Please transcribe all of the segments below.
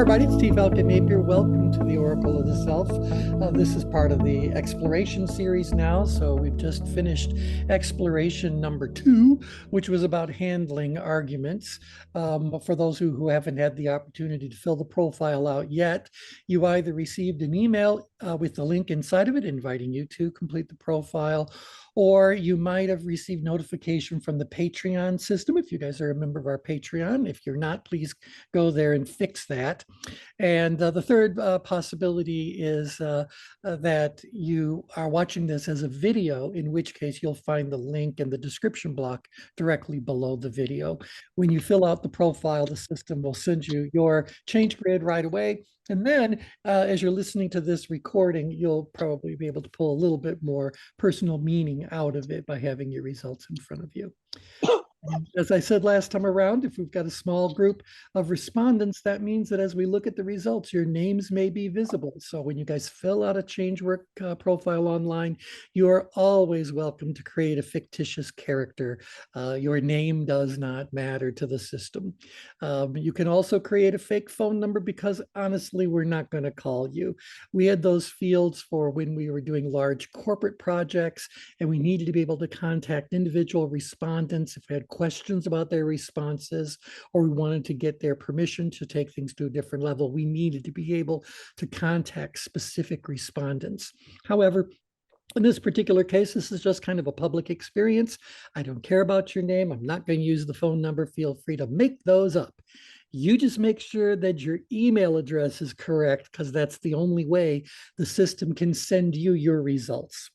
everybody, it's Falcon Napier. Welcome to the Oracle of the Self. This is part of the exploration series now. So we've just finished exploration number 2, which was about handling arguments. For those who haven't had the opportunity to fill the profile out yet, you either received an email with the link inside of it inviting you to complete the profile, or you might have received notification from the Patreon system if you guys are a member of our Patreon. If you're not, please go there and fix that. And the third possibility is that you are watching this as a video, in which case you'll find the link in the description block directly below the video. When you fill out the profile, the system will send you your change grid right away. And then as you're listening to this recording, you'll probably be able to pull a little bit more personal meaning out of it by having your results in front of you. As I said last time around, if we've got a small group of respondents, that means that as we look at the results, your names may be visible. So when you guys fill out a changework profile online, you are always welcome to create a fictitious character. Your name does not matter to the system. You can also create a fake phone number because honestly, we're not going to call you. We had those fields for when we were doing large corporate projects and we needed to be able to contact individual respondents if we had questions about their responses, or we wanted to get their permission to take things to a different level. We needed to be able to contact specific respondents. However, in this particular case, this is just kind of a public experience. I don't care about your name. I'm not going to use the phone number. Feel free to make those up. You just make sure that your email address is correct, because that's the only way the system can send you your results.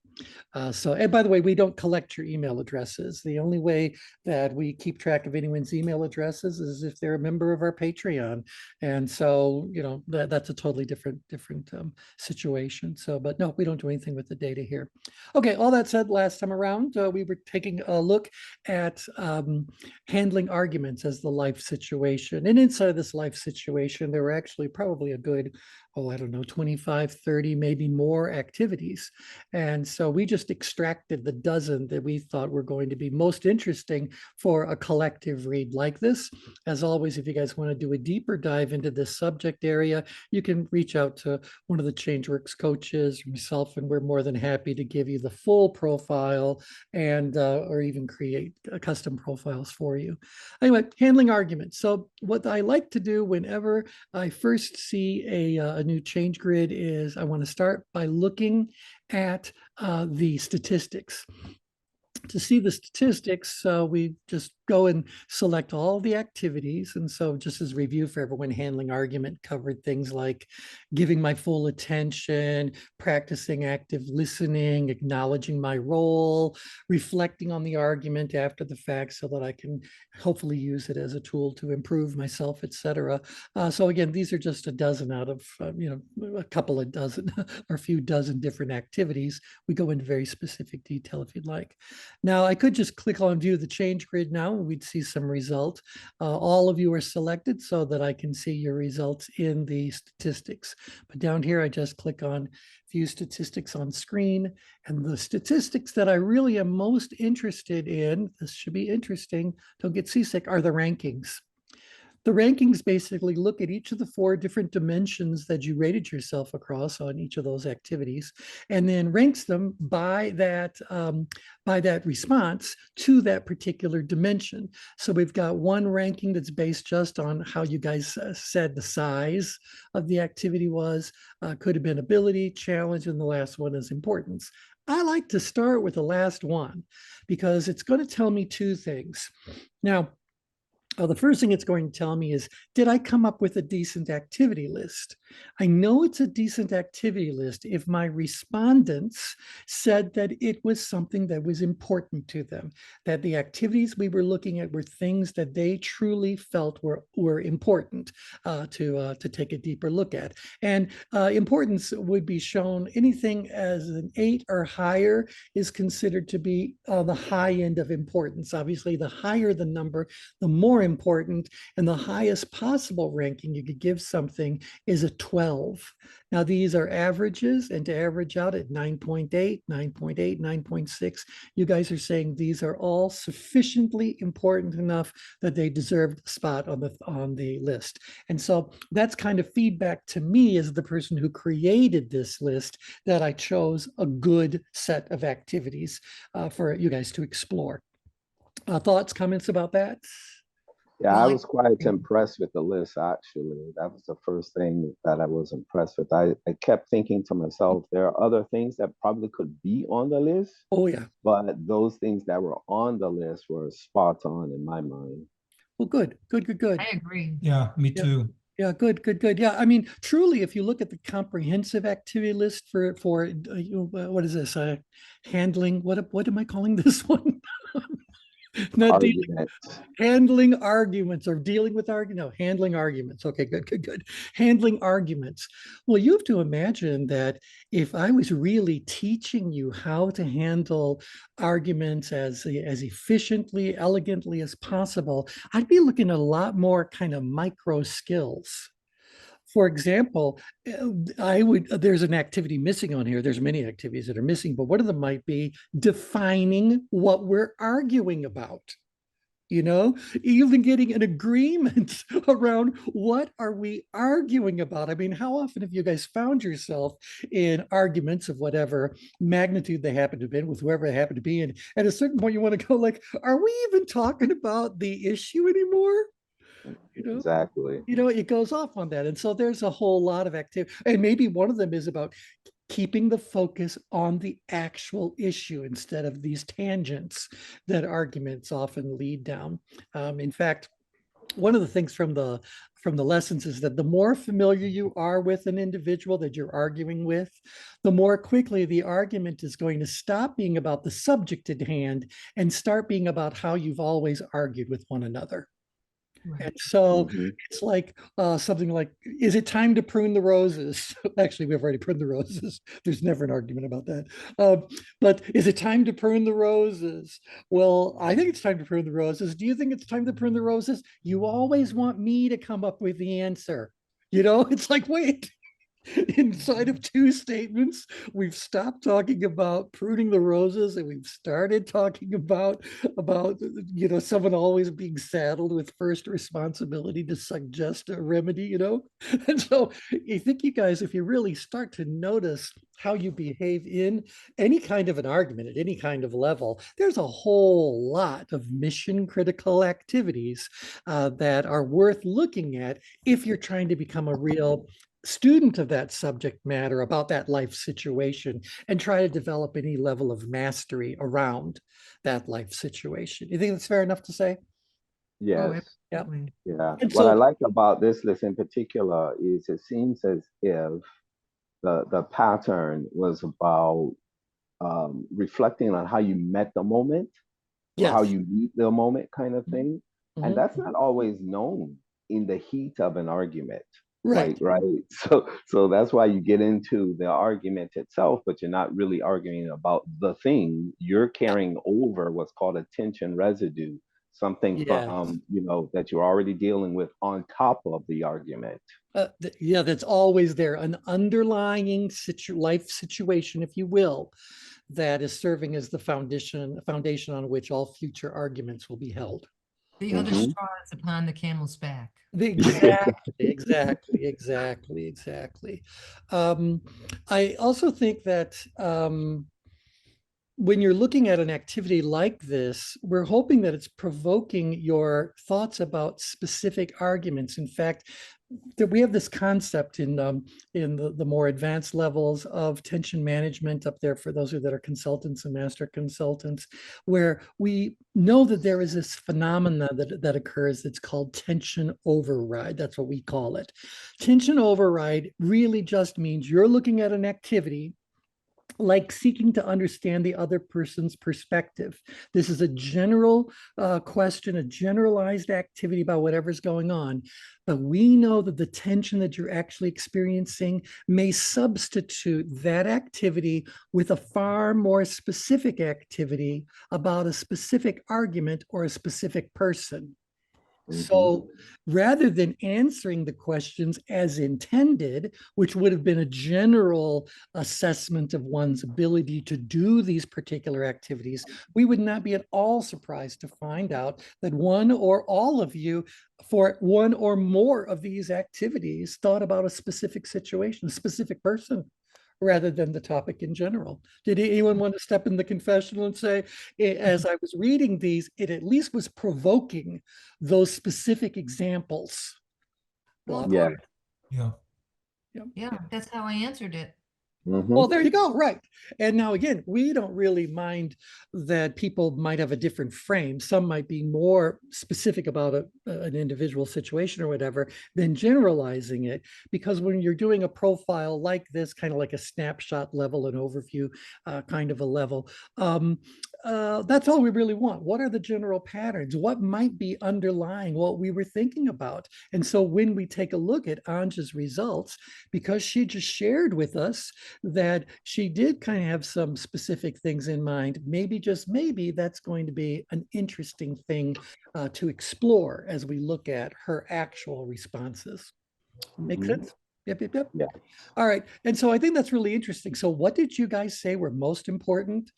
And by the way, we don't collect your email addresses. The only way that we keep track of anyone's email addresses is if they're a member of our Patreon. And so, that's a totally different situation. So, but no, we don't do anything with the data here. Okay, all that said, last time around, we were taking a look at handling arguments as the life situation. And inside of this life situation, there were actually probably a good, 25, 30, maybe more activities. And so we just extracted the dozen that we thought were going to be most interesting for a collective read like this. As always, if you guys want to do a deeper dive into this subject area, you can reach out to one of the ChangeWorks coaches, myself, and we're more than happy to give you the full profile and or even create custom profiles for you. Anyway, handling arguments. So what I like to do whenever I first see a new change grid is I want to start by looking at the statistics. To see the statistics, we just go and select all the activities. And so just as review for everyone, handling argument covered things like giving my full attention, practicing active listening, acknowledging my role, reflecting on the argument after the fact so that I can hopefully use it as a tool to improve myself, etc. So again, these are just a dozen out of, a couple of dozen or a few dozen different activities. We go into very specific detail if you'd like. Now, I could just click on view the change grid now, and we'd see some result. All of you are selected so that I can see your results in the statistics. But down here, I just click on view statistics on screen. And the statistics that I really am most interested in, this should be interesting, don't get seasick, are the rankings. The rankings basically look at each of the 4 different dimensions that you rated yourself across on each of those activities, and then ranks them by that response to that particular dimension. So we've got one ranking that's based just on how you guys said the size of the activity was, could have been ability, challenge, and the last one is importance. I like to start with the last one because it's going to tell me 2 things. Now, the first thing it's going to tell me is, did I come up with a decent activity list? I know it's a decent activity list if my respondents said that it was something that was important to them, that the activities we were looking at were things that they truly felt were important to take a deeper look at. And importance would be shown, anything as an 8 or higher is considered to be the high end of importance. Obviously, the higher the number, the more important, and the highest possible ranking you could give something is a 12. Now, these are averages, and to average out at 9.8, 9.8, 9.6, you guys are saying these are all sufficiently important enough that they deserve a spot on the list. And so that's kind of feedback to me as the person who created this list, that I chose a good set of activities for you guys to explore. Thoughts, comments about that? Yeah, Well, I was quite impressed with the list, actually. That was the first thing that I was impressed with. I kept thinking to myself, there are other things that probably could be on the list, Oh, yeah. but those things that were on the list were spot on in my mind. Well, good, good, good, good. I agree. Yeah, me Yeah. too. Yeah, good, good, good. Yeah, I mean, truly, if you look at the comprehensive activity list for what is this? Handling. What am I calling this one? Not dealing, Argument. handling arguments or dealing with argument. No, handling arguments. Okay, good, good, good. Handling arguments. Well, you have to imagine that if I was really teaching you how to handle arguments as efficiently, elegantly as possible, I'd be looking at a lot more kind of micro skills. For example, there's an activity missing on here. There's many activities that are missing, but one of them might be defining what we're arguing about. Even getting an agreement around what are we arguing about. I mean, how often have you guys found yourself in arguments of whatever magnitude they happen to be in with whoever they happen to be, and at a certain point you want to go like, are we even talking about the issue anymore? Exactly. It goes off on that. And so there's a whole lot of activity. And maybe one of them is about keeping the focus on the actual issue instead of these tangents that arguments often lead down. In fact, one of the things from the lessons is that the more familiar you are with an individual that you're arguing with, the more quickly the argument is going to stop being about the subject at hand and start being about how you've always argued with one another. And so it's like something like, is it time to prune the roses? Actually, we've already pruned the roses. There's never an argument about that. But is it time to prune the roses? Well, I think it's time to prune the roses. Do you think it's time to prune the roses? You always want me to come up with the answer. It's like, wait. Inside of two statements, we've stopped talking about pruning the roses and we've started talking about someone always being saddled with first responsibility to suggest a remedy. And so I think you guys, if you really start to notice how you behave in any kind of an argument at any kind of level, there's a whole lot of mission critical activities that are worth looking at if you're trying to become a real student of that subject matter, about that life situation, and try to develop any level of mastery around that life situation. You think that's fair enough to say? Yes. Yeah. Yeah. And What I so, like about this list in particular is it seems as if the pattern was about reflecting on how you met the moment, or how yes. you meet the moment, kind of thing. And Mhm. that's not always known in the heat of an argument. Right. Right. So that's why you get into the argument itself, but you're not really arguing about the thing. You're carrying over what's called a tension residue, something Yes. from, that you're already dealing with on top of the argument. Yeah, that's always there, an underlying life situation, if you will, that is serving as the foundation on which all future arguments will be held. The other straw is upon the camel's back. Exactly. I also think that when you're looking at an activity like this, we're hoping that it's provoking your thoughts about specific arguments. In fact, that we have this concept in the more advanced levels of tension management up there for those that are consultants and master consultants, where we know that there is this phenomena that occurs that's called tension override. That's what we call it. Tension override really just means you're looking at an activity like seeking to understand the other person's perspective. This is a general question, a generalized activity about whatever's going on. But we know that the tension that you're actually experiencing may substitute that activity with a far more specific activity about a specific argument or a specific person. So rather than answering the questions as intended, which would have been a general assessment of one's ability to do these particular activities, we would not be at all surprised to find out that one or all of you, for one or more of these activities, thought about a specific situation, a specific person, rather than the topic in general. Did anyone want to step in the confessional and say, as I was reading these, it at least was provoking those specific examples? Well, Yeah. Yeah. yeah, that's how I answered it. Well, there you go. Right. And now, again, we don't really mind that people might have a different frame. Some might be more specific about an individual situation or whatever than generalizing it. Because when you're doing a profile like this, kind of like a snapshot level, an overview kind of a level, that's all we really want. What are the general patterns? What might be underlying what we were thinking about? And so when we take a look at Anja's results, because she just shared with us that she did kind of have some specific things in mind, maybe, just maybe, that's going to be an interesting thing to explore as we look at her actual responses. Make sense? Yep, yep, yep. Yeah. All right. And so I think that's really interesting. So what did you guys say were most important?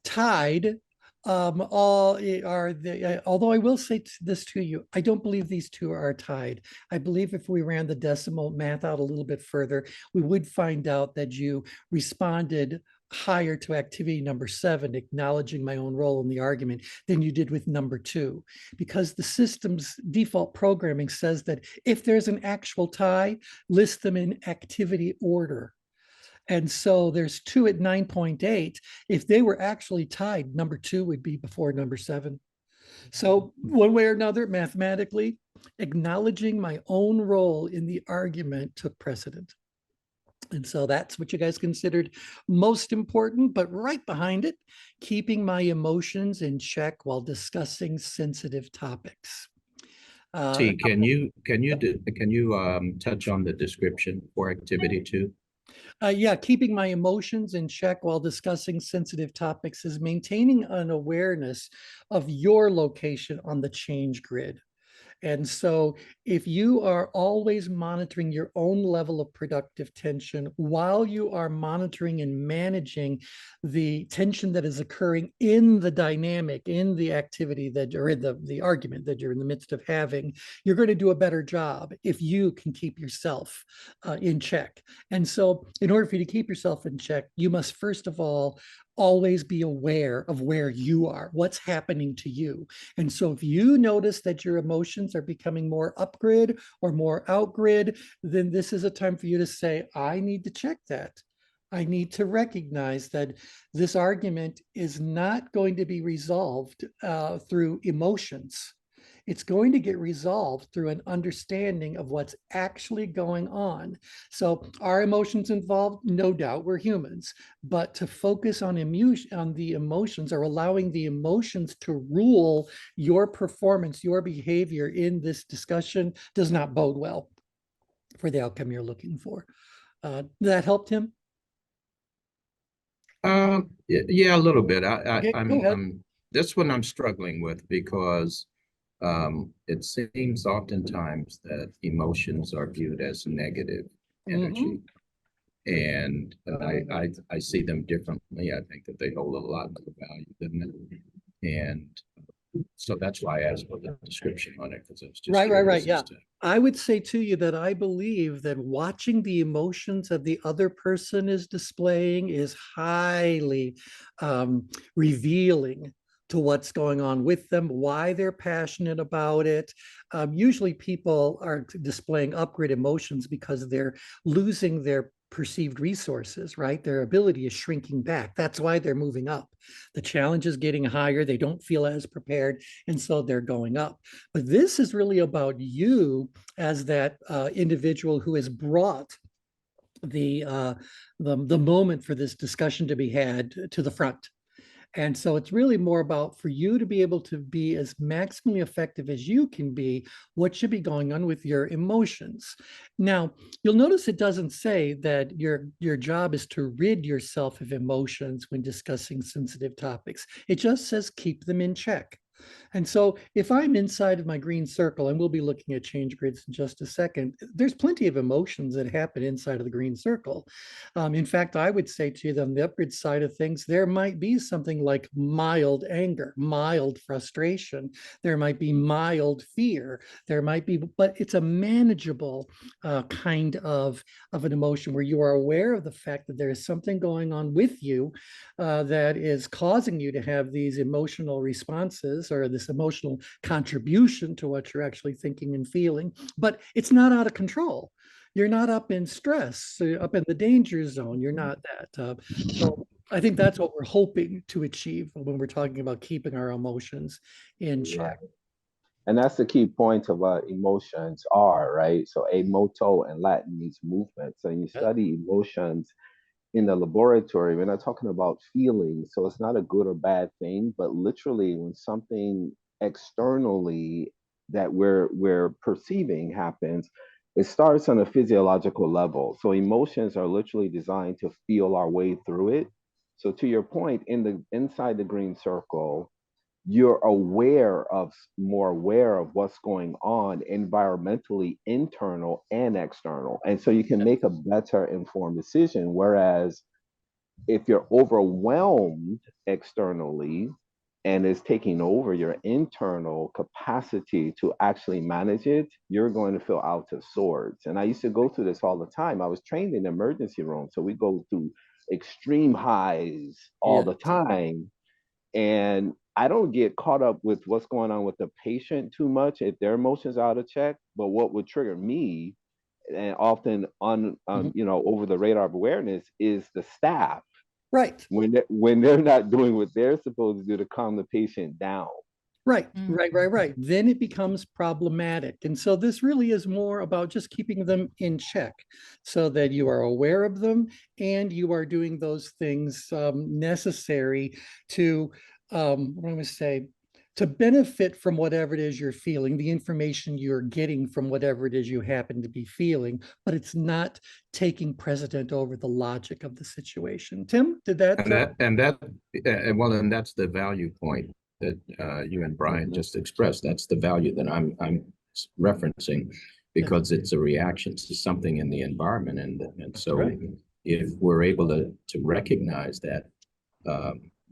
Tied all are the, although I will say this to you, I don't believe these two are tied. I believe if we ran the decimal math out a little bit further, we would find out that you responded higher to activity number 7, acknowledging my own role in the argument, than you did with number 2, because the system's default programming says that if there's an actual tie, list them in activity order. And so there's 2 at 9.8. If they were actually tied, number 2 would be before number 7. So one way or another, mathematically, acknowledging my own role in the argument took precedent. And so that's what you guys considered most important, but right behind it, keeping my emotions in check while discussing sensitive topics. Can you touch on the description for activity 2? Yeah, keeping my emotions in check while discussing sensitive topics is maintaining an awareness of your location on the change grid. And so if you are always monitoring your own level of productive tension while you are monitoring and managing the tension that is occurring in the dynamic, in the activity that, or in the argument that you're in the midst of having, you're going to do a better job if you can keep yourself in check. And so in order for you to keep yourself in check, you must first of all always be aware of where you are, what's happening to you. And so if you notice that your emotions are becoming more up-grid or more out-grid, then this is a time for you to say, I need to check that. I need to recognize that this argument is not going to be resolved through emotions. It's going to get resolved through an understanding of what's actually going on. So are emotions involved? No doubt, we're humans. But to focus on the emotions, or allowing the emotions to rule your performance, your behavior in this discussion, does not bode well for the outcome you're looking for. That helped him? Yeah, a little bit. Okay, go ahead. This one I'm struggling with because it seems oftentimes that emotions are viewed as negative energy. And I see them differently. I think that they hold a lot more value than that. And so that's why I asked for the description on it, because it's just right. Yeah. I would say to you that I believe that watching the emotions that the other person is displaying is highly revealing to what's going on with them, why they're passionate about it. Usually people are displaying up-grid emotions because they're losing their perceived resources, right? Their ability is shrinking back. That's why they're moving up. The challenge is getting higher. They don't feel as prepared, and so they're going up. But this is really about you as that individual who has brought the moment for this discussion to be had to the front. And so it's really more about, for you to be able to be as maximally effective as you can be, what should be going on with your emotions. Now, you'll notice it doesn't say that your job is to rid yourself of emotions when discussing sensitive topics. It just says keep them in check. And so if I'm inside of my green circle, and we'll be looking at change grids in just a second, there's plenty of emotions that happen inside of the green circle. In fact, I would say to you on the upgrade side of things, there might be something like mild anger, mild frustration. There might be mild fear. There might be, but it's a manageable kind of an emotion where you are aware of the fact that there is something going on with you that is causing you to have these emotional responses or this emotional contribution to what you're actually thinking and feeling, but it's not out of control. You're not up in stress, up in the danger zone. You're not that. So I think that's what we're hoping to achieve when we're talking about keeping our emotions in check. And that's the key point of what emotions are, right? So a moto in Latin means movement. So when you study emotions in the laboratory, we're not talking about feelings. So it's not a good or bad thing, but literally when something externally that we're perceiving happens, it starts on a physiological level. So emotions are literally designed to feel our way through it. So to your point, inside the green circle, you're more aware of what's going on environmentally, internal and external. And so you can make a better informed decision. Whereas if you're overwhelmed externally and is taking over your internal capacity to actually manage it, you're going to feel out of sorts. And I used to go through this all the time. I was trained in the emergency room. So we go through extreme highs all the time. And I don't get caught up with what's going on with the patient too much if their emotions are out of check. But what would trigger me, and often on over the radar of awareness, is the staff. Right. When they're not doing what they're supposed to do to calm the patient down. Right. Then it becomes problematic. And so this really is more about just keeping them in check so that you are aware of them and you are doing those things necessary to, what am I say, to benefit from whatever it is you're feeling, the information you're getting from whatever it is you happen to be feeling, but it's not taking precedent over the logic of the situation. Tim, did that? And that's the value point that you and Brian just expressed. That's the value that I'm referencing, because it's a reaction to something in the environment, and so if we're able to recognize that,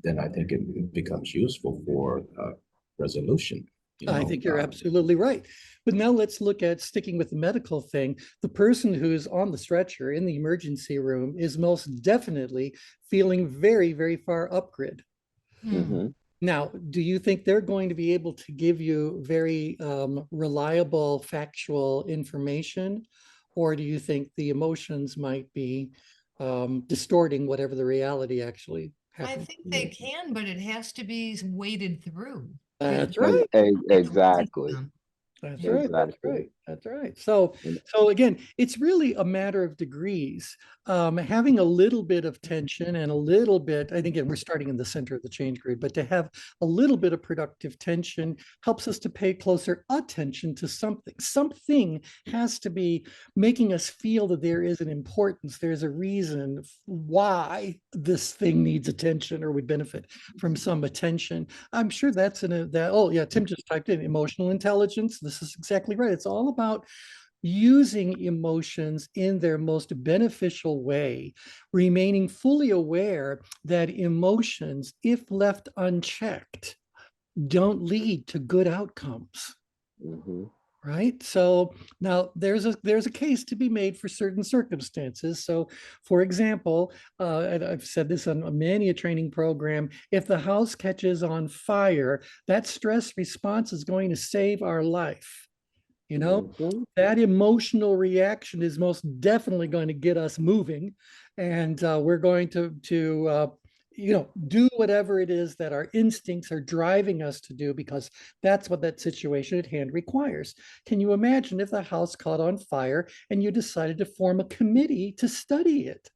then I think it becomes useful for resolution. I think you're absolutely right. But now let's look at sticking with the medical thing. The person who's on the stretcher in the emergency room is most definitely feeling very, very far up grid. Now, do you think they're going to be able to give you very reliable, factual information? Or do you think the emotions might be distorting whatever the reality actually happens? I think they can, but it has to be weighted through. That's right. Exactly. That's right. That's right. So again, it's really a matter of degrees. Having a little bit of tension and a little bit, and again, we're starting in the center of the change grid, but to have a little bit of productive tension helps us to pay closer attention to something. Something has to be making us feel that there is an importance. There's a reason why this thing needs attention or would benefit from some attention. I'm sure that's oh yeah, Tim just typed in emotional intelligence. This is exactly right. It's all about using emotions in their most beneficial way, remaining fully aware that emotions, if left unchecked, don't lead to good outcomes. Right. So now there's a case to be made for certain circumstances. So, for example, and I've said this on many a training program, if the house catches on fire, that stress response is going to save our life. You know, that emotional reaction is most definitely going to get us moving, and we're going to do whatever it is that our instincts are driving us to do, because that's what that situation at hand requires. Can you imagine if the house caught on fire and you decided to form a committee to study it?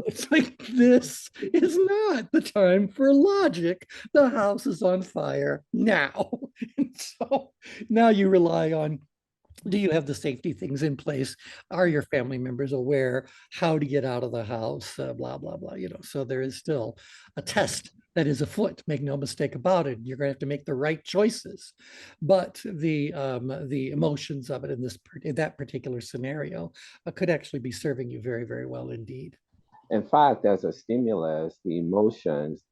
It's like, this is not the time for logic. The house is on fire now. And so now you rely on Do you have the safety things in place? Are your family members aware how to get out of the house? Blah, blah, blah, so there is still a test that is afoot, make no mistake about it. You're going to have to make the right choices. But the emotions of it in that particular scenario could actually be serving you very, very well indeed. In fact, as a stimulus, the emotions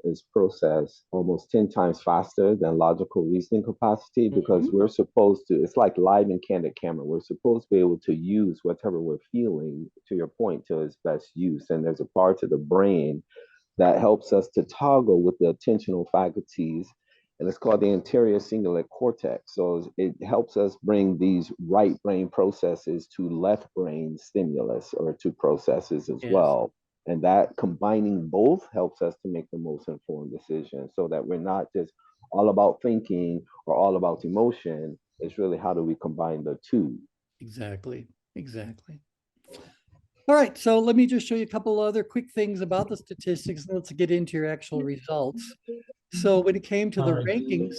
is processed almost 10 times faster than logical reasoning capacity because we're supposed to, it's like live and candid camera. We're supposed to be able to use whatever we're feeling, to your point, to its best use. And there's a part of the brain that helps us to toggle with the attentional faculties, and it's called the anterior cingulate cortex. So it helps us bring these right brain processes to left brain stimulus or to processes as well. And that combining both helps us to make the most informed decision so that we're not just all about thinking or all about emotion. It's really how do we combine the two? Exactly. Exactly. All right, so let me just show you a couple other quick things about the statistics, and let's get into your actual results. So when it came to the rankings,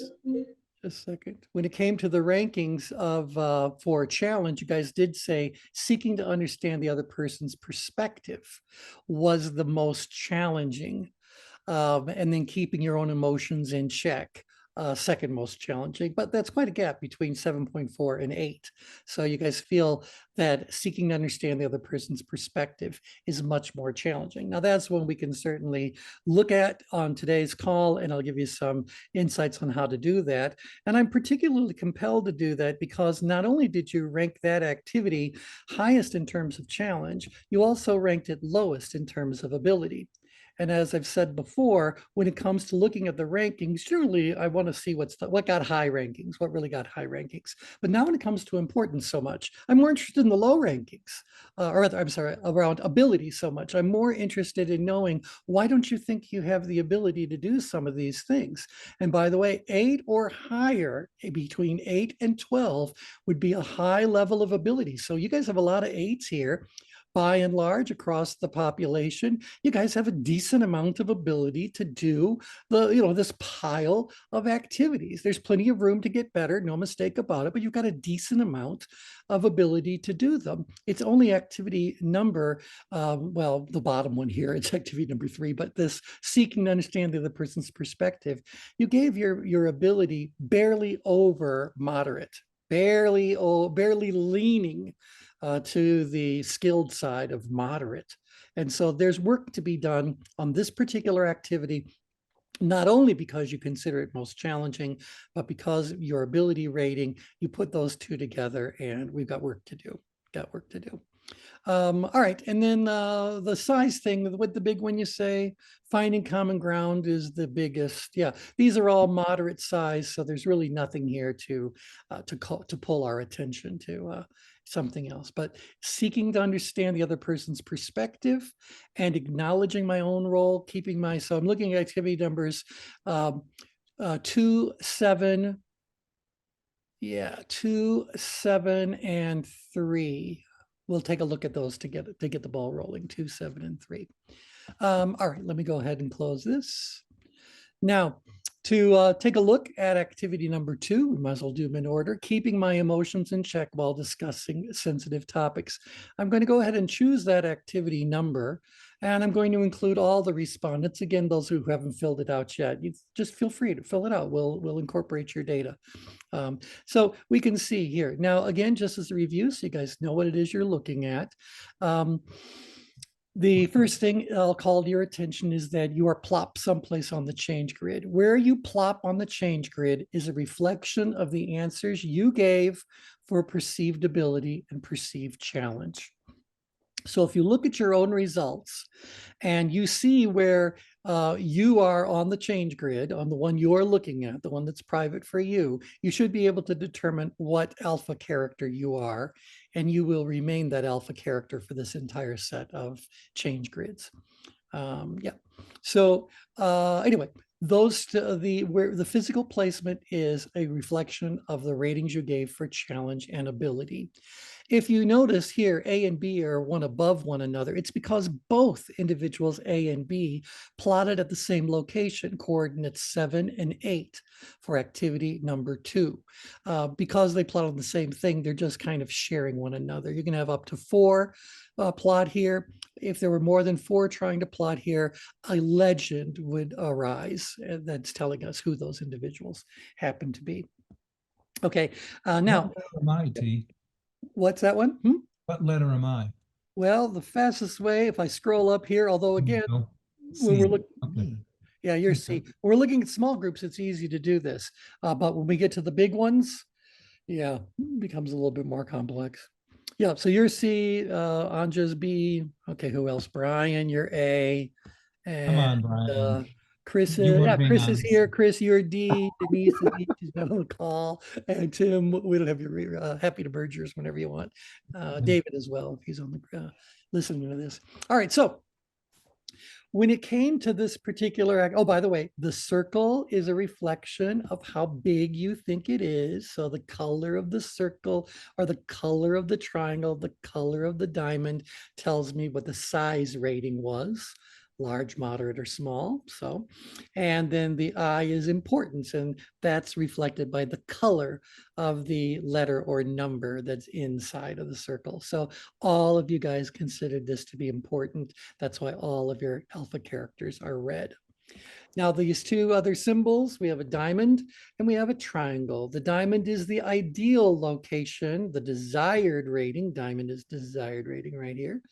just a second. When it came to the rankings of for a challenge, you guys did say seeking to understand the other person's perspective was the most challenging, and then keeping your own emotions in check. Second most challenging, but that's quite a gap between 7.4 and 8. So you guys feel that seeking to understand the other person's perspective is much more challenging. Now that's one we can certainly look at on today's call, and I'll give you some insights on how to do that. And I'm particularly compelled to do that because not only did you rank that activity highest in terms of challenge, you also ranked it lowest in terms of ability. And as I've said before, when it comes to looking at the rankings, surely I want to see what got high rankings, what really got high rankings. But now when it comes to importance so much, I'm more interested in the low rankings, or rather, I'm sorry, around ability so much. I'm more interested in knowing, why don't you think you have the ability to do some of these things? And by the way, 8 or higher, between 8 and 12 would be a high level of ability. So you guys have a lot of 8s here. By and large, across the population, you guys have a decent amount of ability to do this pile of activities. There's plenty of room to get better, no mistake about it, but you've got a decent amount of ability to do them. It's only activity number, well, the bottom one here, it's activity number 3, but this seeking to understand the other person's perspective, you gave your ability barely over moderate, barely leaning to the skilled side of moderate. And so there's work to be done on this particular activity, not only because you consider it most challenging, but because your ability rating, you put those two together, and we've got work to do. All right, and then the size thing with the big one, you say finding common ground is the biggest. Yeah, these are all moderate size, so there's really nothing here to pull our attention to something else. But seeking to understand the other person's perspective and acknowledging my own role, so I'm looking at activity numbers 2, 7, 2, 7, and 3. We'll take a look at those to get the ball rolling. 2, 7, and 3. All right, let me go ahead and close this. Now, to take a look at activity number 2, we might as well do them in order, keeping my emotions in check while discussing sensitive topics. I'm going to go ahead and choose that activity number, and I'm going to include all the respondents. Again, those who haven't filled it out yet, you just feel free to fill it out. We'll incorporate your data. So we can see here. Now, again, just as a review, so you guys know what it is you're looking at. The first thing I'll call to your attention is that you are plopped someplace on the change grid. Where you plop on the change grid is a reflection of the answers you gave for perceived ability and perceived challenge. So if you look at your own results and you see where you are on the change grid, on the one you're looking at, the one that's private for you, you should be able to determine what alpha character you are, and you will remain that alpha character for this entire set of change grids. Yeah. So anyway, where the physical placement is a reflection of the ratings you gave for challenge and ability. If you notice here, A and B are one above one another. It's because both individuals, A and B, plotted at the same location, coordinates 7 and 8 for activity number 2. Because they plot on the same thing, they're just kind of sharing one another. You can have up to 4 plot here. If there were more than 4 trying to plot here, a legend would arise that's telling us who those individuals happen to be. Okay, now, What letter am I, T? what's that one? What letter am I? Well, the fastest way, if I scroll up here, although again, No. when we're C. looking, Okay. yeah, you're Okay. C. When we're looking at small groups, it's easy to do this. But when we get to the big ones, yeah, it becomes a little bit more complex. Yeah, so you're C, Anja's B. Okay, who else? Brian, you're A. Come on, And Brian. Chris, You were yeah, being Chris is honest. here. Chris, you're D. Denise is D. She's not on the call. And Tim, we'll have you happy to merge yours whenever you want. David as well, if he's on the listening to this. All right, so when it came to this particular, oh, by the way, the circle is a reflection of how big you think it is. So the color of the circle or the color of the triangle, the color of the diamond tells me what the size rating was. Large, moderate, or small. So, and then the I is importance, and that's reflected by the color of the letter or number that's inside of the circle. So all of you guys considered this to be important. That's why all of your alpha characters are red. Now, these 2 other symbols, we have a diamond and we have a triangle. The diamond is the ideal location, the desired rating. Diamond is desired rating right here.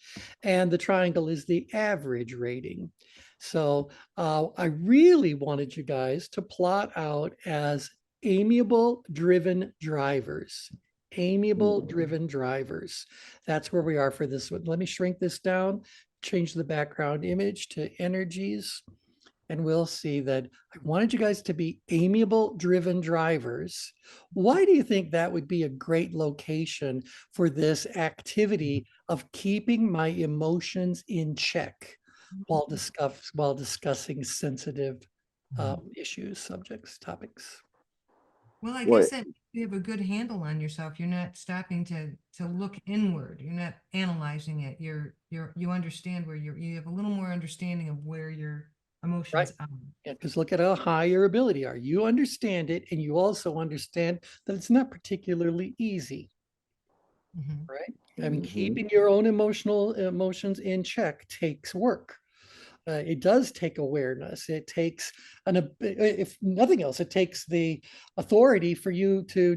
And the triangle is the average rating. So I really wanted you guys to plot out as amiable driven drivers. Amiable driven drivers. That's where we are for this one. Let me shrink this down, change the background image to energies. And we'll see that I wanted you guys to be amiable, driven drivers. Why do you think that would be a great location for this activity of keeping my emotions in check while discussing sensitive issues, subjects, topics? Well, I Well, guess that you have a good handle on yourself. You're not stopping to look inward. You're not analyzing it. You understand where you have a little more understanding of where your emotions are. Yeah, because look at how high your ability are. You understand it, and you also understand that it's not particularly easy, right? I mean, keeping your own emotions in check takes work. It does take awareness. It takes if nothing else, it takes the authority for you to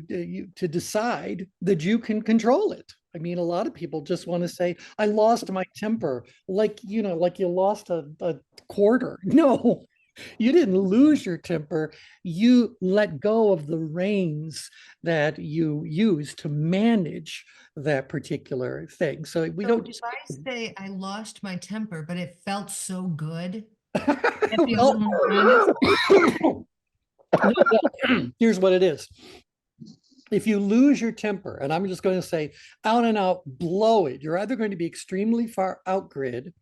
decide that you can control it. I mean, a lot of people just want to say, I lost my temper, like you lost a quarter. No, you didn't lose your temper. You let go of the reins that you use to manage that particular thing. So we don't just. If I say I lost my temper, but it felt so good. That'd be a little more honest. Here's what it is. If you lose your temper, and I'm just going to say out and out, blow it, you're either going to be extremely far out grid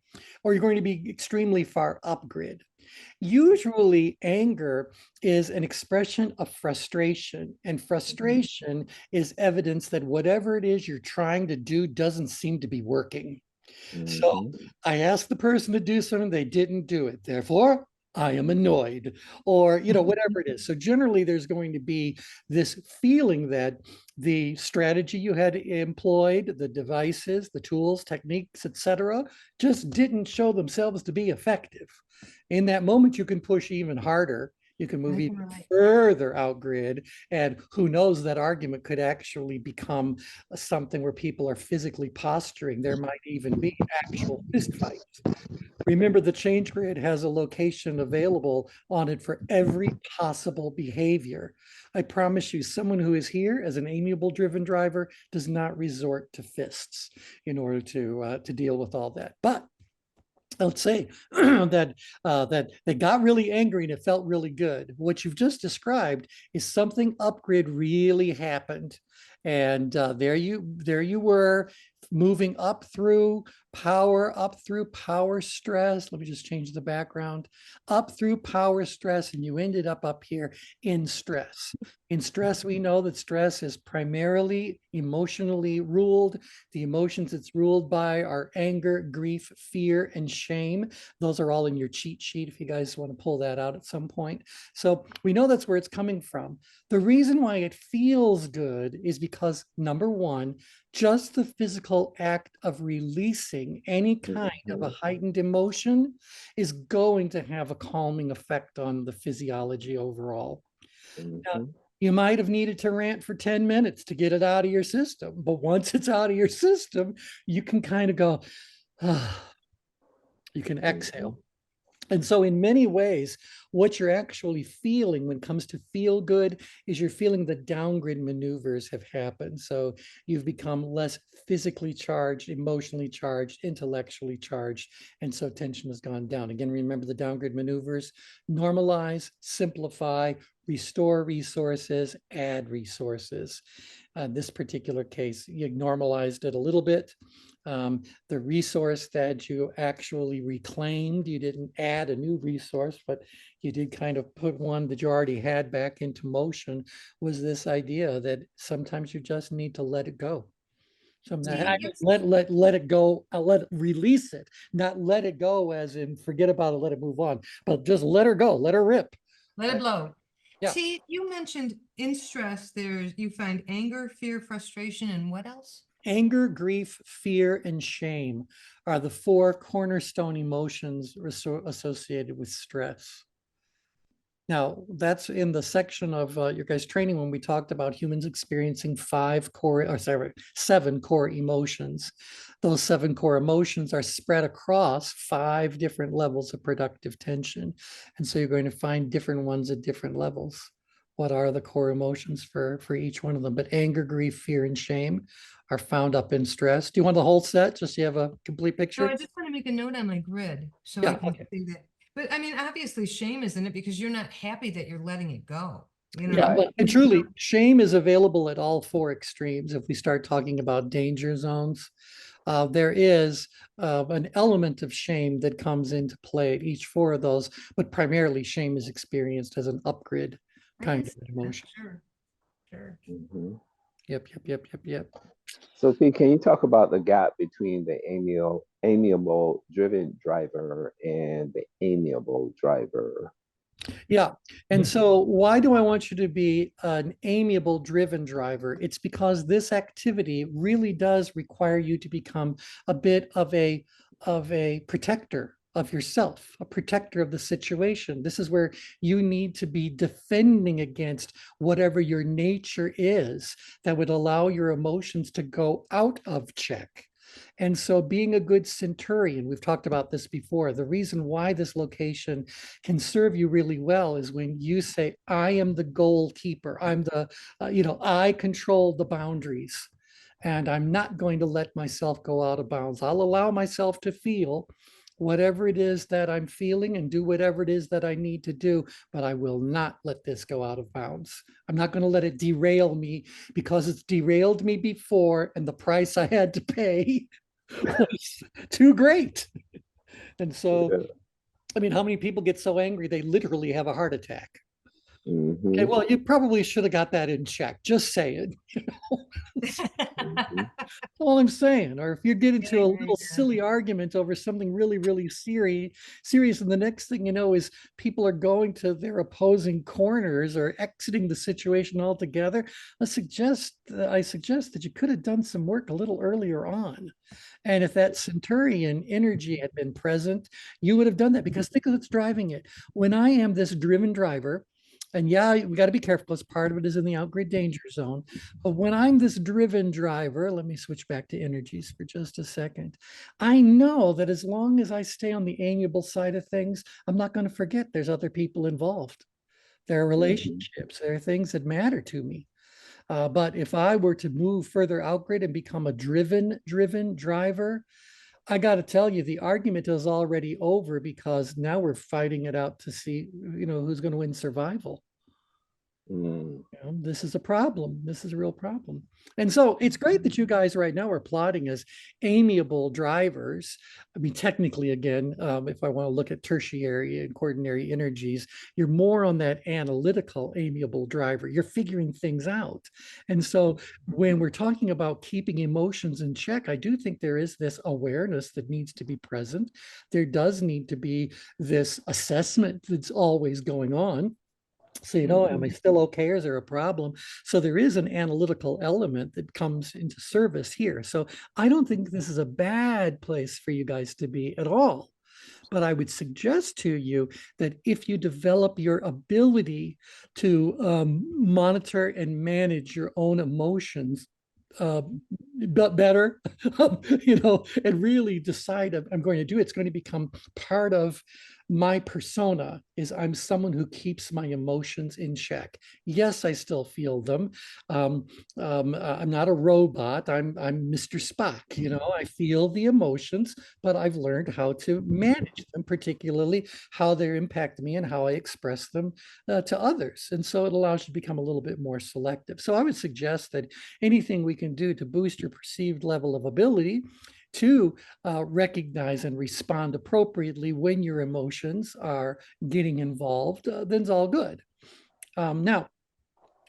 or you're going to be extremely far up grid. Usually anger is an expression of frustration, and frustration is evidence that whatever it is you're trying to do doesn't seem to be working. So I asked the person to do something, they didn't do it. Therefore, I am annoyed, or, whatever it is. So generally there's going to be this feeling that the strategy you had employed, the devices, the tools, techniques, etc., just didn't show themselves to be effective. In that moment, you can push even harder. You can move even further out grid, and who knows, that argument could actually become something where people are physically posturing. There might even be actual fist fights. Remember, the change grid has a location available on it for every possible behavior. I promise you, someone who is here as an amiable driven driver does not resort to fists in order to deal with all that. But let's say that they got really angry and it felt really good. What you've just described is something upgrade really happened. And there you were, moving up through power stress. Let me just change the background. Up through power stress, and you ended up here in stress. In stress, we know that stress is primarily emotionally ruled. The emotions it's ruled by are anger, grief, fear, and shame. Those are all in your cheat sheet if you guys want to pull that out at some point. So we know that's where it's coming from. The reason why it feels good is because, number one, just the physical act of releasing any kind of a heightened emotion is going to have a calming effect on the physiology overall. Now, you might have needed to rant for 10 minutes to get it out of your system, but once it's out of your system, you can kind of go, you can exhale. And so in many ways, what you're actually feeling when it comes to feel good is you're feeling the downgrade maneuvers have happened. So you've become less physically charged, emotionally charged, intellectually charged. And so tension has gone down. Again, remember the downgrade maneuvers: normalize, simplify, restore resources, add resources. In this particular case, you normalized it a little bit. The resource that you actually reclaimed, you didn't add a new resource, but you did kind of put one that you already had back into motion, was this idea that sometimes you just need to let it go. So let it go, release it, not let it go as in forget about it, let it move on, but just let her go, let her rip. Let it blow. Yeah. See, you mentioned in stress, you find anger, fear, frustration, and what else? Anger, grief, fear, and shame are the four cornerstone emotions associated with stress. Now, that's in the section of your guys' training when we talked about humans experiencing seven core emotions. Those seven core emotions are spread across 5 different levels of productive tension. And so you're going to find different ones at different levels. What are the core emotions for each one of them? But anger, grief, fear, and shame are found up in stress. Do you want the whole set just so you have a complete picture? No, I just want to make a note on my grid so I can see that. But I mean, obviously shame is in it because you're not happy that you're letting it go. You know? Yeah, and truly, shame is available at all 4 extremes. If we start talking about danger zones, there is an element of shame that comes into play at each 4 of those, but primarily shame is experienced as an upgrade kind of emotion. Sure. Yep. So, T, can you talk about the gap between the amiable driven driver and the amiable driver? Yeah. And so why do I want you to be an amiable driven driver? It's because this activity really does require you to become a bit of a protector of yourself, a protector of the situation. This is where you need to be defending against whatever your nature is that would allow your emotions to go out of check. And so being a good centurion, we've talked about this before, the reason why this location can serve you really well is when you say, I am the goalkeeper. I'm the, I control the boundaries and I'm not going to let myself go out of bounds. I'll allow myself to feel whatever it is that I'm feeling and do whatever it is that I need to do, but I will not let this go out of bounds. I'm not going to let it derail me because it's derailed me before and the price I had to pay was too great. And so, I mean, how many people get so angry they literally have a heart attack? Okay, well, you probably should have got that in check. Just saying. That's all I'm saying. Or if you get into a little silly argument over something really, really serious, and the next thing you know is people are going to their opposing corners or exiting the situation altogether, I suggest that you could have done some work a little earlier on. And if that centurion energy had been present, you would have done that, because think of what's driving it. When I am this driven driver, and yeah, we got to be careful because part of it is in the outgrid danger zone. But when I'm this driven driver, let me switch back to energies for just a second. I know that as long as I stay on the amiable side of things, I'm not going to forget there's other people involved. There are relationships, there are things that matter to me. But if I were to move further outgrid and become a driven driver, I got to tell you, the argument is already over because now we're fighting it out to see, who's going to win survival. Mm. You know, this is a problem. This is a real problem. And so it's great that you guys right now are plotting as amiable drivers. I mean, technically, again, if I want to look at tertiary and quaternary energies, you're more on that analytical, amiable driver. You're figuring things out. And so when we're talking about keeping emotions in check, I do think there is this awareness that needs to be present. There does need to be this assessment that's always going on. So, you know, am I still okay, or is there a problem? So there is an analytical element that comes into service here. So I don't think this is a bad place for you guys to be at all. But I would suggest to you that if you develop your ability to monitor and manage your own emotions, but better, you know, and really decide I'm going to do it. It's going to become part of my persona. Is I'm someone who keeps my emotions in check. Yes, I still feel them. I'm not a robot. I'm Mr. Spock. You know, I feel the emotions, but I've learned how to manage them, particularly how they impact me and how I express them to others. And so it allows you to become a little bit more selective. So I would suggest that anything we can do to boost your perceived level of ability to recognize and respond appropriately when your emotions are getting involved, then's all good. Now,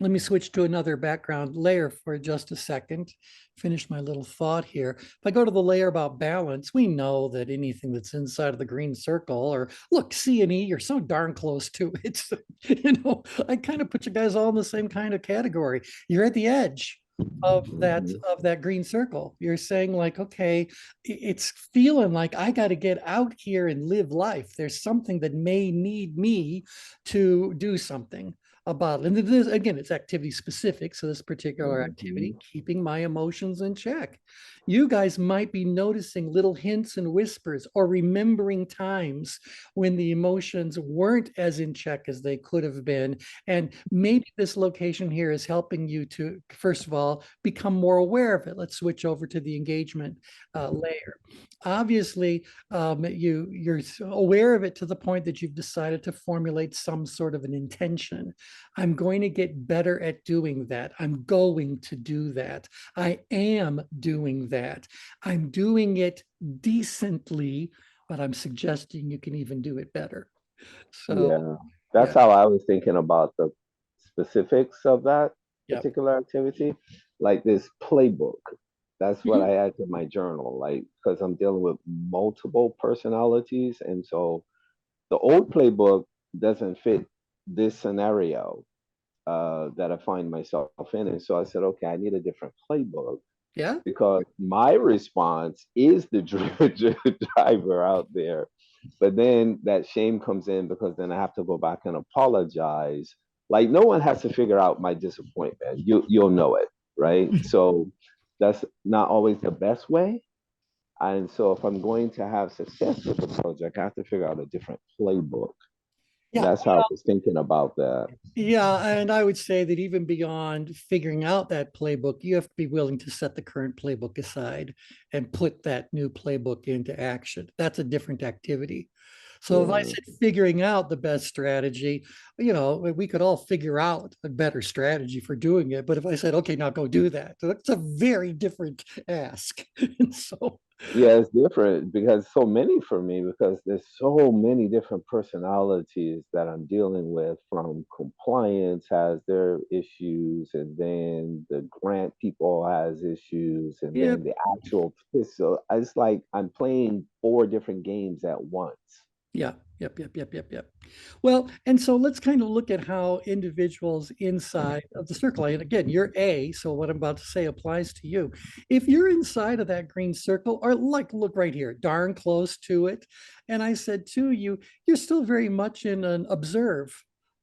let me switch to another background layer for just a second. Finish my little thought here. If I go to the layer about balance, we know that anything that's inside of the green circle, or look, C and E, you're so darn close to it. You know, I kind of put you guys all in the same kind of category. You're at the edge of that green circle. You're saying like, okay, it's feeling like I got to get out here and live life. There's something that may need me to do something about it. And this, again, it's activity specific. So this particular activity, keeping my emotions in check. You guys might be noticing little hints and whispers, or remembering times when the emotions weren't as in check as they could have been. And maybe this location here is helping you to, first of all, become more aware of it. Let's switch over to the engagement layer. Obviously, you're aware of it to the point that you've decided to formulate some sort of an intention. I'm going to get better at doing that. I'm going to do that. I am doing that. I'm doing it decently, but I'm suggesting you can even do it better. So, Yeah, that's yeah, how I was thinking about the specifics of that yeah. particular activity, like this playbook. That's what I add to my journal, like because I'm dealing with multiple personalities, and so the old playbook doesn't fit this scenario that I find myself in, and so I said, okay, I need a different playbook Yeah. because my response is the driver out there. But then that shame comes in because then I have to go back and apologize. Like no one has to figure out my disappointment. You'll know it, right? So that's not always the best way. And so if I'm going to have success with the project, I have to figure out a different playbook. And Yeah. that's how I was thinking about that. Yeah, and I would say that even beyond figuring out that playbook, you have to be willing to set the current playbook aside and put that new playbook into action. That's a different activity. So if I Yeah. said figuring out the best strategy, you know, we could all figure out a better strategy for doing it. But if I said, okay, now go do that, that's a very different ask. And so, Yeah, it's different because so many for me because there's so many different personalities that I'm dealing with. From compliance has their issues, and then the grant people has issues, and yeah, then the actual. So it's like I'm playing four different games at once. yeah, yep. Well, and so let's kind of look at how individuals inside of the circle, and again, you're A, so what I'm about to say applies to you. If you're inside of that green circle, or like, look right here, darn close to it, and I said to you, you're still very much in an observe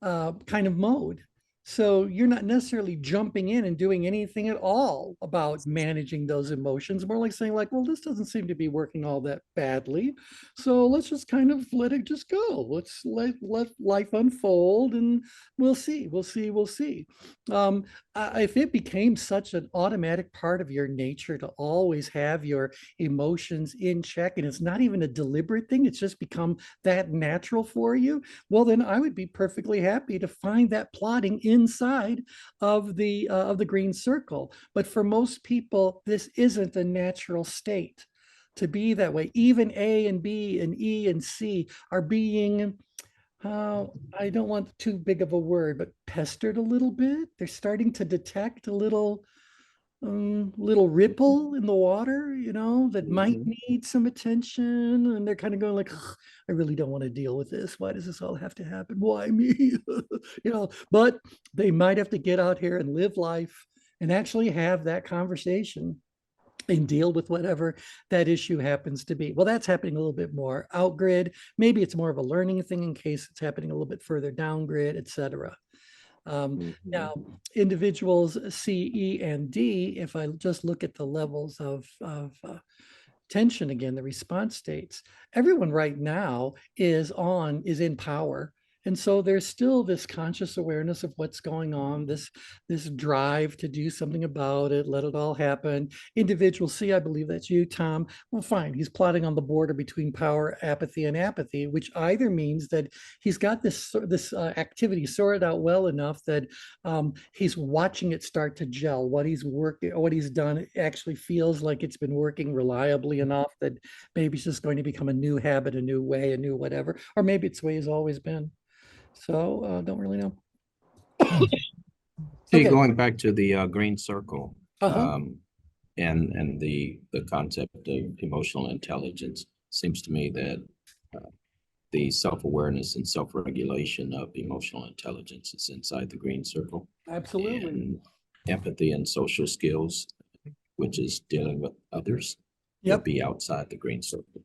kind of mode. So you're not necessarily jumping in and doing anything at all about managing those emotions, more like saying like, well, this doesn't seem to be working all that badly. So let's just kind of let it just go. Let's let life unfold, and we'll see. If it became such an automatic part of your nature to always have your emotions in check, and it's not even a deliberate thing, it's just become that natural for you, well, then I would be perfectly happy to find that plotting in inside of the green circle. But for most people, this isn't a natural state to be that way. Even A and B and E and C are being, I don't want too big of a word, but pestered a little bit. They're starting to detect a little ripple in the water, that might Mhm. need some attention. And they're kind of going like, "Ugh, I really don't want to deal with this. Why does this all have to happen? Why me?" But they might have to get out here and live life and actually have that conversation and deal with whatever that issue happens to be. Well, that's happening a little bit more out grid. Maybe it's more of a learning thing in case it's happening a little bit further down grid, et cetera. Now, Mhm. individuals C, E, and D, if I just look at the levels of tension again, the response states, everyone right now is in power. And so there's still this conscious awareness of what's going on, this drive to do something about it, let it all happen. Individual C, I believe that's you, Tom. Well, fine. He's plotting on the border between power, apathy, and apathy, which either means that he's got this activity sorted out well enough that he's watching it start to gel. What he's done actually feels like it's been working reliably enough that maybe it's just going to become a new habit, a new way, a new whatever, or maybe it's the way it's always been. So don't really know. See, Okay. going back to the green circle, Uh-huh. and the concept of emotional intelligence, seems to me that the self-awareness and self-regulation of emotional intelligence is inside the green circle, Absolutely. and empathy and social skills, which is dealing with others, would Yep. be outside the green circle.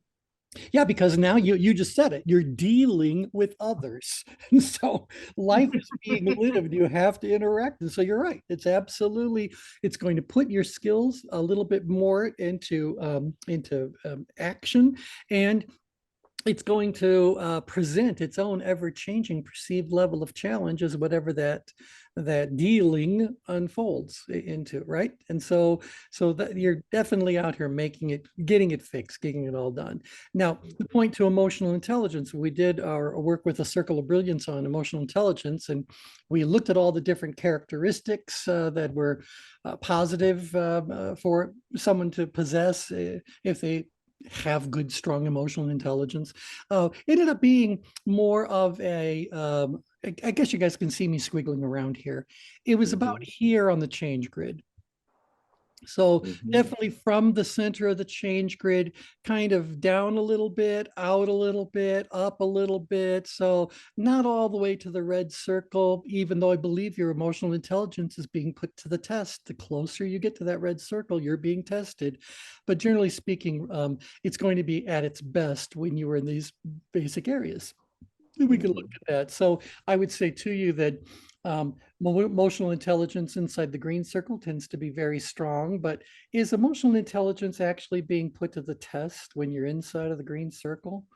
Yeah, because now you just said it. You're dealing with others. And so life is being lived. You have to interact. And so you're right. It's going to put your skills a little bit more into action, and it's going to present its own ever-changing perceived level of challenge as whatever that dealing unfolds into, right? And so that you're definitely out here getting it fixed, getting it all done. Now, the point to emotional intelligence, we did our work with a circle of brilliance on emotional intelligence, and we looked at all the different characteristics that were positive for someone to possess if they have good, strong emotional intelligence. Ended up being more of I guess you guys can see me squiggling around here. It was about Mhm. here on the change grid. So Mhm. definitely from the center of the change grid, kind of down a little bit, out a little bit, up a little bit. So not all the way to the red circle, even though I believe your emotional intelligence is being put to the test. The closer you get to that red circle, you're being tested. But generally speaking, it's going to be at its best when you are in these basic areas. We can look Mhm. at that. So I would say to you that emotional intelligence inside the green circle tends to be very strong, but is emotional intelligence actually being put to the test when you're inside of the green circle?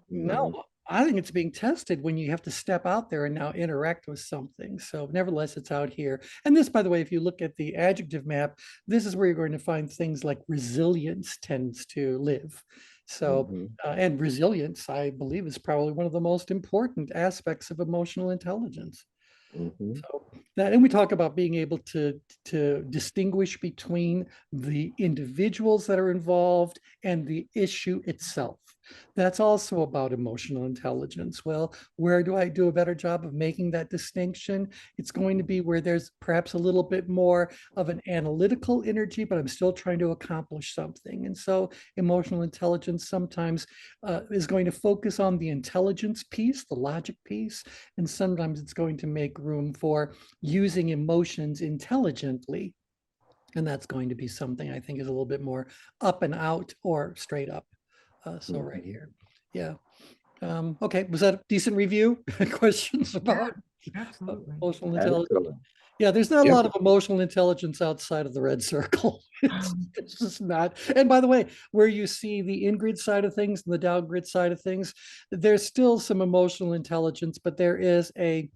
No. No, I think it's being tested when you have to step out there and now interact with something. So nevertheless, it's out here. And this, by the way, if you look at the adjective map, this is where you're going to find things like resilience tends to live. So, Mhm. and resilience, I believe, is probably one of the most important aspects of emotional intelligence. Mhm. So that, and we talk about being able to distinguish between the individuals that are involved and the issue itself. That's also about emotional intelligence. Well, where do I do a better job of making that distinction? It's going to be where there's perhaps a little bit more of an analytical energy, but I'm still trying to accomplish something. And so emotional intelligence sometimes is going to focus on the intelligence piece, the logic piece, and sometimes it's going to make room for using emotions intelligently. And that's going to be something I think is a little bit more up and out or straight up. So right Mhm. here. Yeah. Okay. Was that a decent review? Questions Yeah, about absolutely. emotional intelligence? Excellent. Yeah, there's not a Yep. lot of emotional intelligence outside of the red circle. It's just not. And by the way, where you see the in-grid side of things and the down-grid side of things, there's still some emotional intelligence, but there is a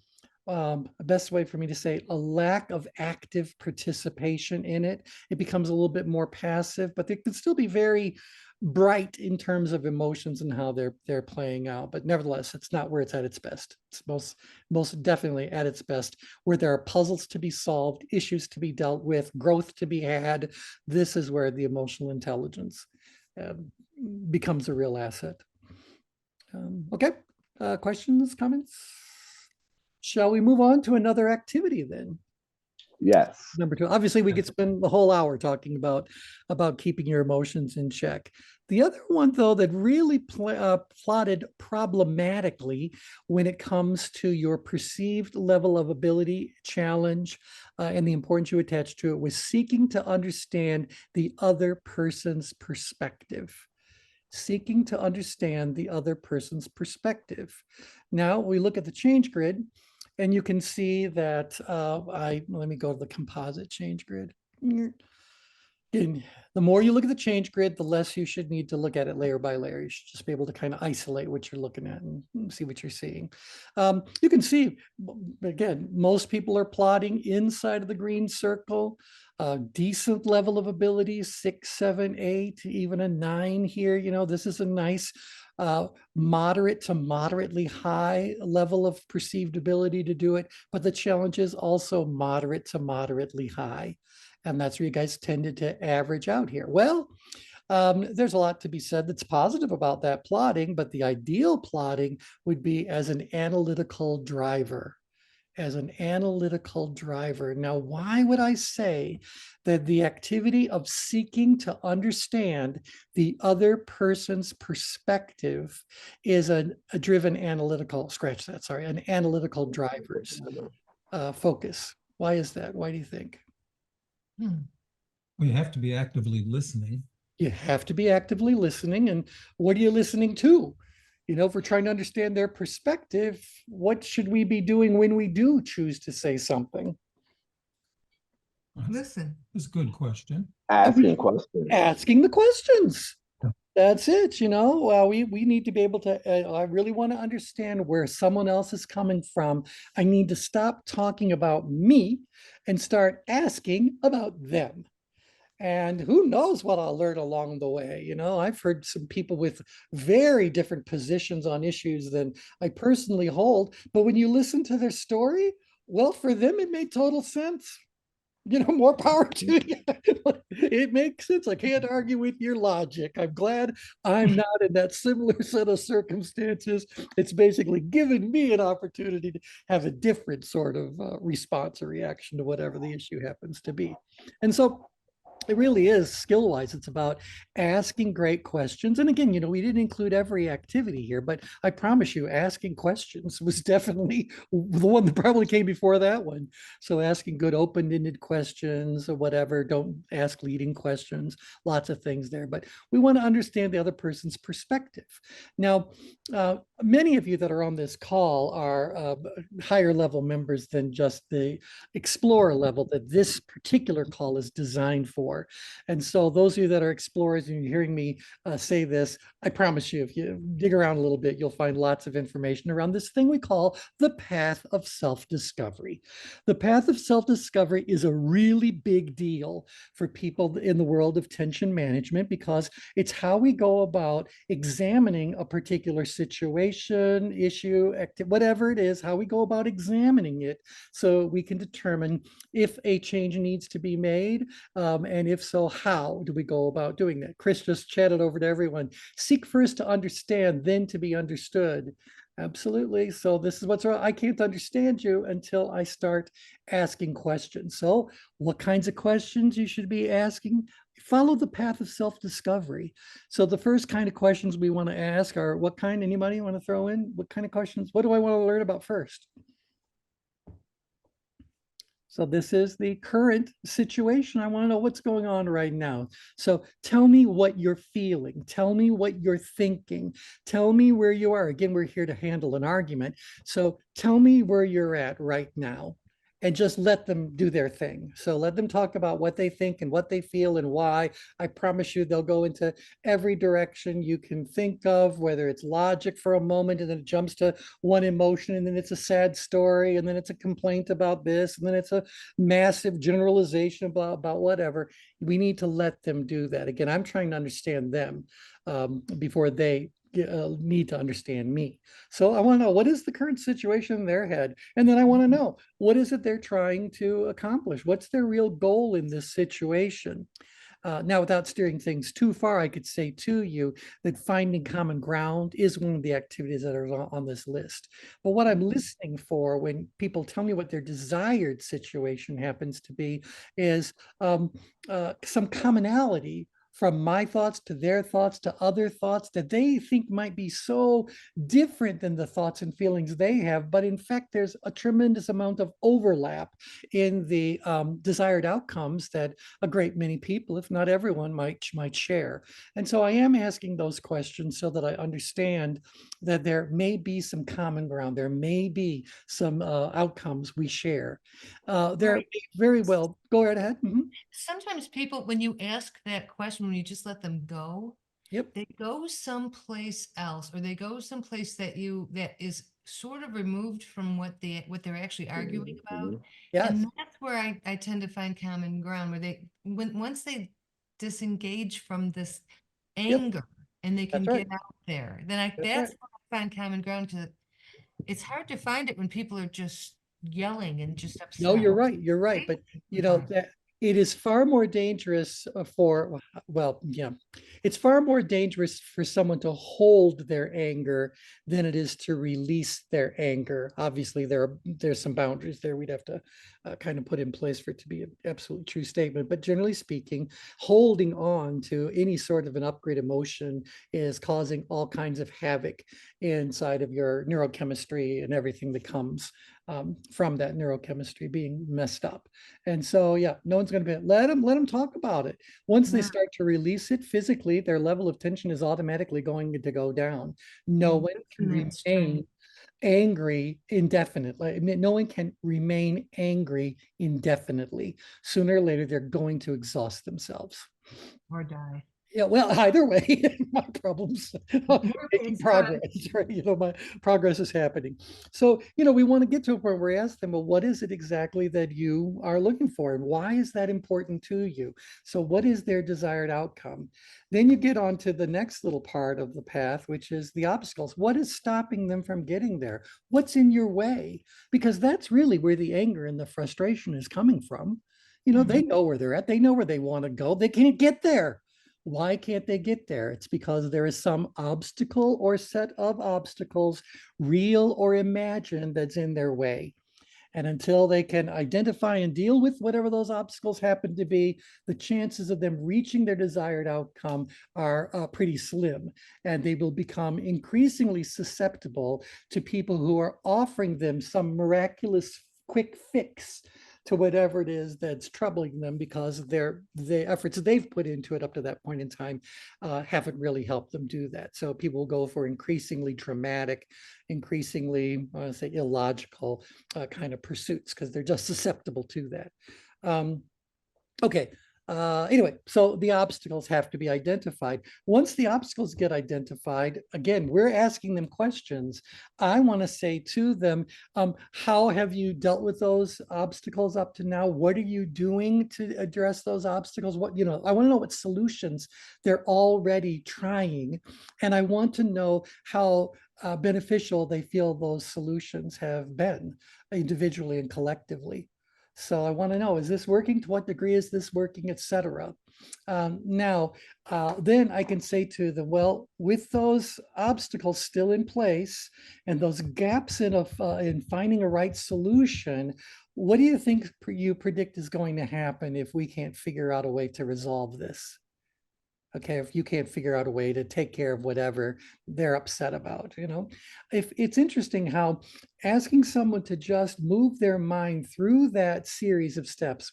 best way for me to say a lack of active participation in it. It becomes a little bit more passive, but there can still be very bright in terms of emotions and how they're playing out. But nevertheless, it's not where it's at its best. It's most definitely at its best where there are puzzles to be solved, issues to be dealt with, growth to be had. This is where the emotional intelligence becomes a real asset. Okay, questions, comments? Shall we move on to another activity then? Yes. Number two. Obviously, we could spend the whole hour talking about keeping your emotions in check. The other one, though, that really plotted problematically when it comes to your perceived level of ability, challenge, and the importance you attach to it was seeking to understand the other person's perspective. Seeking to understand the other person's perspective. Now we look at the change grid, and you can see that let me go to the composite change grid. And the more you look at the change grid, the less you should need to look at it layer by layer. You should just be able to kind of isolate what you're looking at and see what you're seeing. You can see, again, most people are plotting inside of the green circle. Decent level of ability, 6, 7, 8, even a 9 here. You know, this is a nice moderate to moderately high level of perceived ability to do it, but the challenge is also moderate to moderately high. And that's where you guys tended to average out here. Well, there's a lot to be said that's positive about that plotting, but the ideal plotting would be as an analytical driver. As an analytical driver. Now, why would I say that the activity of seeking to understand the other person's perspective is a driven analytical, scratch that, sorry, an analytical driver's focus? Why is that? Why do you think? Well, you have to be actively listening. You have to be actively listening. And what are you listening to? You know, if we're trying to understand their perspective, what should we be doing when we do choose to say something? Listen. That's a good question. Asking questions. Asking the questions. Yeah. That's it. You know, we need to be able to, I really want to understand where someone else is coming from. I need to stop talking about me and start asking about them. And who knows what I'll learn along the way. You know, I've heard some people with very different positions on issues than I personally hold. But when you listen to their story, well, for them, it made total sense. You know, more power to you. It makes sense. I can't argue with your logic. I'm glad I'm not in that similar set of circumstances. It's basically given me an opportunity to have a different sort of response or reaction to whatever the issue happens to be. And so it really is skill-wise. It's about asking great questions. And again, you know, we didn't include every activity here, but I promise you, asking questions was definitely the one that probably came before that one. So asking good open-ended questions or whatever, don't ask leading questions, lots of things there. But we want to understand the other person's perspective. Now, many of you that are on this call are higher level members than just the explorer level that this particular call is designed for. And so those of you that are explorers and you're hearing me say this, I promise you, if you dig around a little bit, you'll find lots of information around this thing we call the path of self-discovery. The path of self-discovery is a really big deal for people in the world of tension management because it's how we go about examining a particular situation, issue, whatever it is, how we go about examining it so we can determine if a change needs to be made, and if so, how do we go about doing that? Chris just chatted over to everyone. Seek first to understand, then to be understood. Absolutely. So this is what's wrong. I can't understand you until I start asking questions. So what kinds of questions you should be asking? Follow the path of self-discovery. So the first kind of questions we want to ask are what kind? Anybody want to throw in? What kind of questions? What do I want to learn about first? So this is the current situation. I want to know what's going on right now. So tell me what you're feeling. Tell me what you're thinking. Tell me where you are. Again, we're here to handle an argument. So tell me where you're at right now. and just let them do their thing. So let them talk about what they think and what they feel and why. I promise you they'll go into every direction you can think of, whether it's logic for a moment and then it jumps to one emotion and then it's a sad story and then it's a complaint about this and then it's a massive generalization about whatever. We need to let them do that. Again, I'm trying to understand them before they need to understand me. So I want to know, what is the current situation in their head? And then I want to know, what is it they're trying to accomplish? What's their real goal in this situation? Now, without steering things too far, I could say to you that finding common ground is one of the activities that are on this list. But what I'm listening for when people tell me what their desired situation happens to be is some commonality from my thoughts to their thoughts to other thoughts that they think might be so different than the thoughts and feelings they have. But in fact, there's a tremendous amount of overlap in the desired outcomes that a great many people, if not everyone, might share. And so I am asking those questions so that I understand that there may be some common ground. There may be some outcomes we share. There Right. very well, go right ahead. Mhm. Sometimes people, when you ask that question, when you just let them go, Yep. they go someplace else, or they go someplace that is sort of removed from what they're actually arguing about. Mhm. Yes. And that's where I tend to find common ground, where once they disengage from this Yep. anger and they can That's right. get out there, That's that's right. where I find common ground. It's hard to find it when people are just yelling and just No, upset. you're right. You're right. But you know that it is far more dangerous yeah, it's far more dangerous for someone to hold their anger than it is to release their anger. Obviously, there's some boundaries there we'd have to kind of put in place for it to be an absolutely true statement. But generally speaking, holding on to any sort of an upgrade emotion is causing all kinds of havoc inside of your neurochemistry and everything that comes from that neurochemistry being messed up. And so, yeah, no one's going to be, let them talk about it. Once they Yeah. start to release it physically, their level of tension is automatically going to go down. No one can And that's remain true. angry indefinitely. I mean, no one can remain angry indefinitely. Sooner or later, they're going to exhaust themselves. Or die. Yeah, well, either way, my problems making It's progress, right? My progress is happening. So, we want to get to a point where we ask them, well, what is it exactly that you are looking for? And why is that important to you? So what is their desired outcome? Then you get on to the next little part of the path, which is the obstacles. What is stopping them from getting there? What's in your way? Because that's really where the anger and the frustration is coming from. They know where they're at. They know where they want to go. They can't get there. Why can't they get there? It's because there is some obstacle or set of obstacles, real or imagined, that's in their way. And until they can identify and deal with whatever those obstacles happen to be, the chances of them reaching their desired outcome are pretty slim. And they will become increasingly susceptible to people who are offering them some miraculous quick fix to whatever it is that's troubling them, because the efforts they've put into it up to that point in time haven't really helped them do that. So people will go for increasingly dramatic, increasingly, I want to say, illogical kind of pursuits because they're just susceptible to that. Okay. Anyway, so the obstacles have to be identified. Once the obstacles get identified, again, we're asking them questions. I want to say to them, how have you dealt with those obstacles up to now? What are you doing to address those obstacles? I want to know what solutions they're already trying. And I want to know how beneficial they feel those solutions have been individually and collectively. So I want to know, is this working? To what degree is this working, et cetera? Now, then I can say to them, well, with those obstacles still in place and those gaps in finding a right solution, what do you think you predict is going to happen if we can't figure out a way to resolve this? Okay, if you can't figure out a way to take care of whatever they're upset about, if it's interesting how asking someone to just move their mind through that series of steps,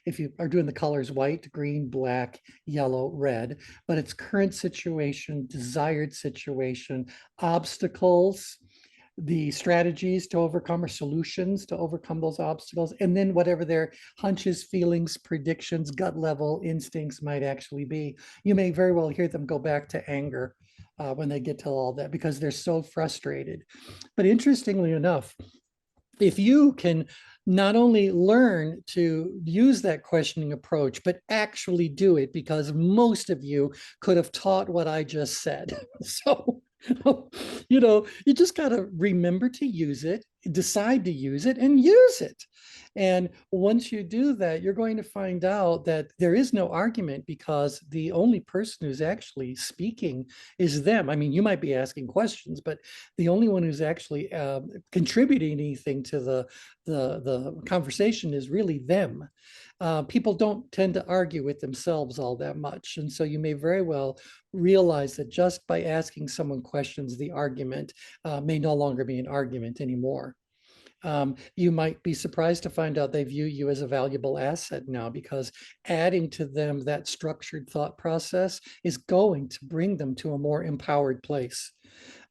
if you are doing the colors white, green, black, yellow, red, but it's current situation, desired situation, obstacles, the strategies to overcome or solutions to overcome those obstacles, and then whatever their hunches, feelings, predictions, gut level instincts might actually be. You may very well hear them go back to anger when they get to all that because they're so frustrated. But interestingly enough, if you can not only learn to use that questioning approach, but actually do it, because most of you could have taught what I just said. So, you just got to remember to use it, decide to use it, and use it. And once you do that, you're going to find out that there is no argument because the only person who's actually speaking is them. I mean, you might be asking questions, but the only one who's actually contributing anything to the conversation is really them. People don't tend to argue with themselves all that much. And so you may very well realize that just by asking someone questions, the argument may no longer be an argument anymore. You might be surprised to find out they view you as a valuable asset now, because adding to them that structured thought process is going to bring them to a more empowered place.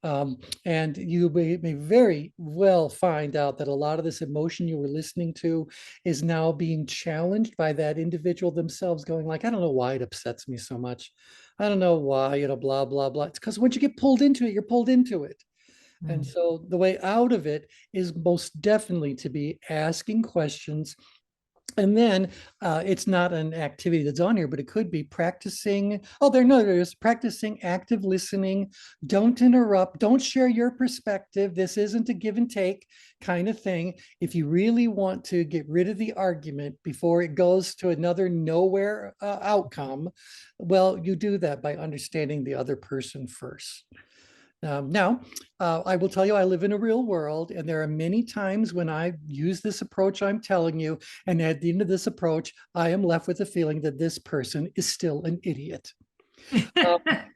And you may very well find out that a lot of this emotion you were listening to is now being challenged by that individual themselves, going like, I don't know why it upsets me so much. I don't know why, blah, blah, blah. It's because once you get pulled into it, you're pulled into it. And so the way out of it is most definitely to be asking questions. And then it's not an activity that's on here, but it could be practicing. Oh, there's practicing active listening. Don't interrupt. Don't share your perspective. This isn't a give and take kind of thing. If you really want to get rid of the argument before it goes to another nowhere outcome, well, you do that by understanding the other person first. Now, I will tell you, I live in a real world, and there are many times when I use this approach I'm telling you, and at the end of this approach, I am left with the feeling that this person is still an idiot.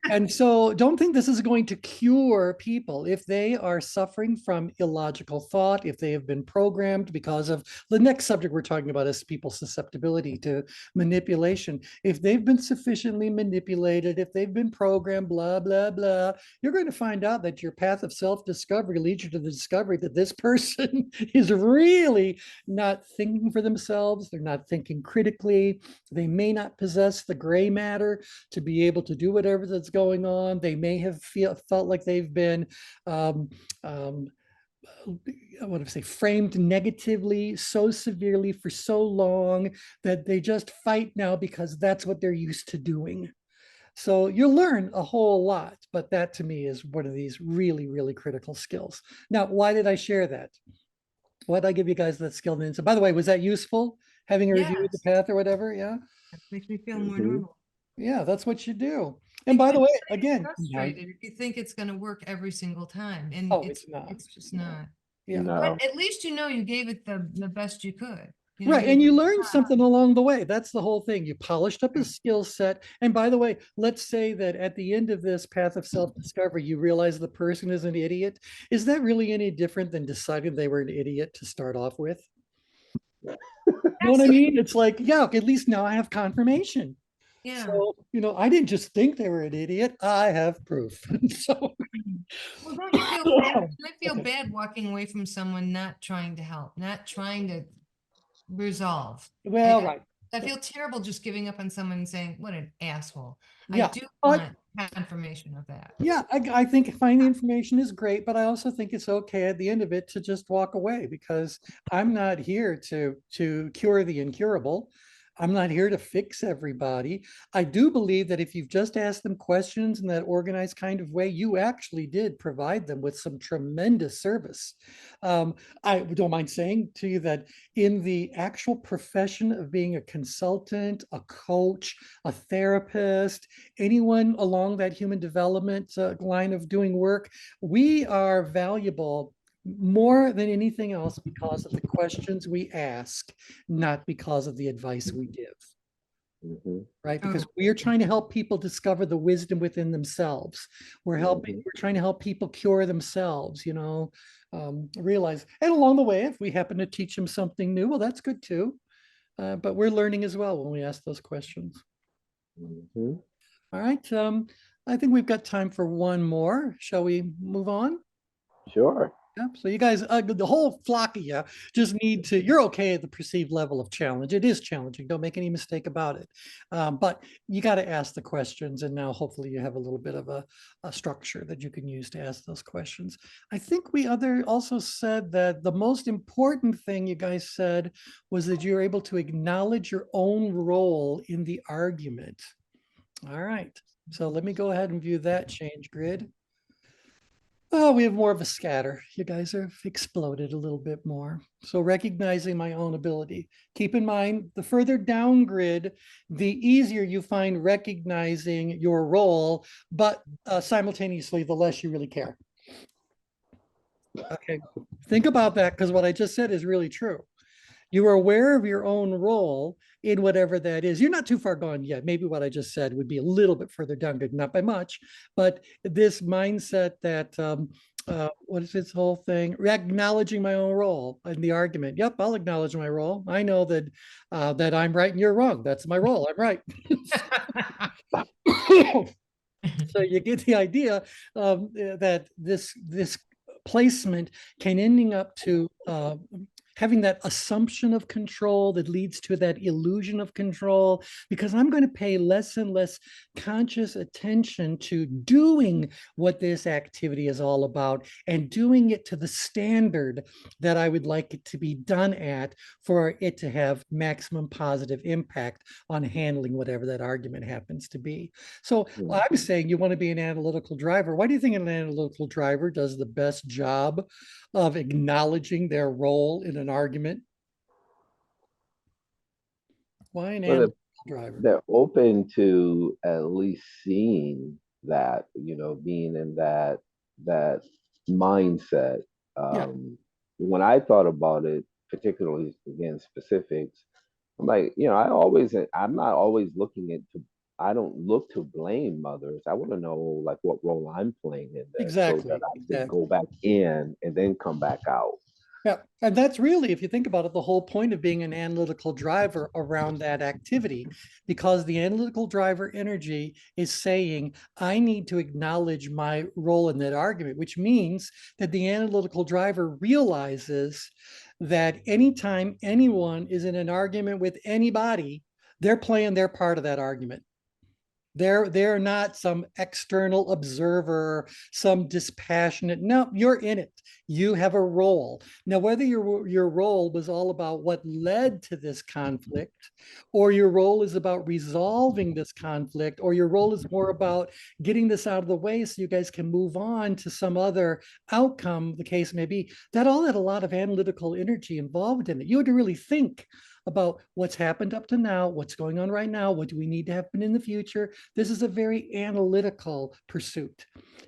And so don't think this is going to cure people. If they are suffering from illogical thought, if they have been programmed because of the next subject we're talking about is people's susceptibility to manipulation. If they've been sufficiently manipulated, if they've been programmed, blah, blah, blah, you're going to find out that your path of self-discovery leads you to the discovery that this person is really not thinking for themselves. They're not thinking critically. They may not possess the gray matter to be able to do whatever that's going on. They may have felt like they've been what do I say, framed negatively so severely for so long that they just fight now because that's what they're used to doing. So you'll learn a whole lot, but that to me is one of these really, really critical skills. Now, why did I share that? Why did I give you guys that skill? And so, by the way, was that useful? Having a review of the path or whatever? Yeah. That makes me feel more normal. Yeah, that's what you do. And by the way, again, frustrated if you think it's going to work every single time, and it's not. It's just not. Yeah. No. But at least you gave it the best you could. Right. And you learned something along the way. That's the whole thing. You polished up a skill set. And by the way, let's say that at the end of this path of self-discovery, you realize the person is an idiot. Is that really any different than deciding they were an idiot to start off with? You know what I mean? It's like, yeah, at least now I have confirmation. Yeah. So, I didn't just think they were an idiot. I have proof. So, well, don't you feel bad? I feel bad walking away from someone not trying to help, not trying to resolve. Well, right. I feel terrible just giving up on someone and saying, what an asshole. Yeah. I do want confirmation of that. Yeah, I think finding the information is great, but I also think it's okay at the end of it to just walk away, because I'm not here to cure the incurable. I'm not here to fix everybody. I do believe that if you've just asked them questions in that organized kind of way, you actually did provide them with some tremendous service. I don't mind saying to you that in the actual profession of being a consultant, a coach, a therapist, anyone along that human development line of doing work, we are valuable more than anything else because of the questions we ask, not because of the advice we give. Right? Because we are trying to help people discover the wisdom within themselves. We're trying to help people cure themselves, realize. And along the way, if we happen to teach them something new, well, that's good too. But we're learning as well when we ask those questions. All right. I think we've got time for one more. Shall we move on? Sure. Yep. So you guys, the whole flock of you just need to, you're okay at the perceived level of challenge. It is challenging. Don't make any mistake about it. But you got to ask the questions. And now hopefully you have a little bit of a structure that you can use to ask those questions. I think we also said that the most important thing you guys said was that you're able to acknowledge your own role in the argument. All right. So let me go ahead and view that change grid. Oh, we have more of a scatter. You guys have exploded a little bit more. So recognizing my own ability. Keep in mind, the further down grid, the easier you find recognizing your role, but simultaneously, the less you really care. Okay, think about that because what I just said is really true. You are aware of your own role in whatever that is. You're not too far gone yet. Maybe what I just said would be a little bit further down, good, not by much, but this mindset that, what is this whole thing? Acknowledging my own role in the argument. Yep, I'll acknowledge my role. I know that that I'm right and you're wrong. That's my role. I'm right. So you get the idea that this placement can ending up to having that assumption of control that leads to that illusion of control, because I'm going to pay less and less conscious attention to doing what this activity is all about and doing it to the standard that I would like it to be done at for it to have maximum positive impact on handling whatever that argument happens to be. So I'm saying you want to be an analytical driver. Why do you think an analytical driver does the best job of acknowledging their role in an argument? Why an analytical driver? They're open to at least seeing that, being in that mindset. Yeah. When I thought about it, particularly again specifics, I'm like, I'm not always I don't look to blame others. I want to know like what role I'm playing in this so that I can go back in and then come back out. Yeah, and that's really, if you think about it, the whole point of being an analytical driver around that activity, because the analytical driver energy is saying, I need to acknowledge my role in that argument, which means that the analytical driver realizes that anytime anyone is in an argument with anybody, they're playing their part of that argument. They're not some external observer, some dispassionate. No, you're in it. You have a role. Now, whether your role was all about what led to this conflict, or your role is about resolving this conflict, or your role is more about getting this out of the way so you guys can move on to some other outcome, the case may be, that all had a lot of analytical energy involved in it. You had to really think about what's happened up to now, what's going on right now, what do we need to happen in the future. This is a very analytical pursuit.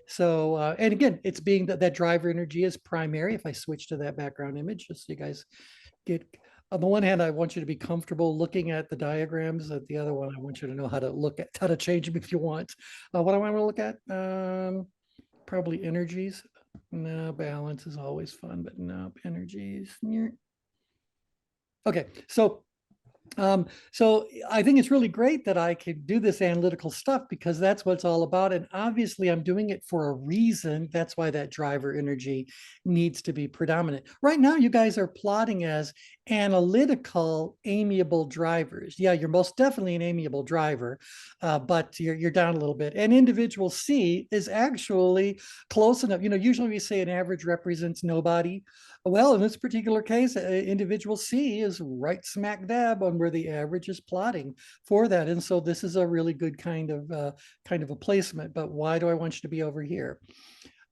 So, and again, it's being that driver energy is primary. If I switch to that background image, just so you guys get, on the one hand, I want you to be comfortable looking at the diagrams. At the other one, I want you to know how to change them if you want. What do I want to look at? Probably energies. No, balance is always fun, but no, energies. Okay, so I think it's really great that I could do this analytical stuff because that's what it's all about. And obviously I'm doing it for a reason. That's why that driver energy needs to be predominant. Right now, you guys are plotting as analytical, amiable drivers. Yeah, you're most definitely an amiable driver, but you're down a little bit. And individual C is actually close enough. Usually we say an average represents nobody. Well, in this particular case, individual C is right smack dab on where the average is plotting for that. And so this is a really good kind of a placement. But why do I want you to be over here?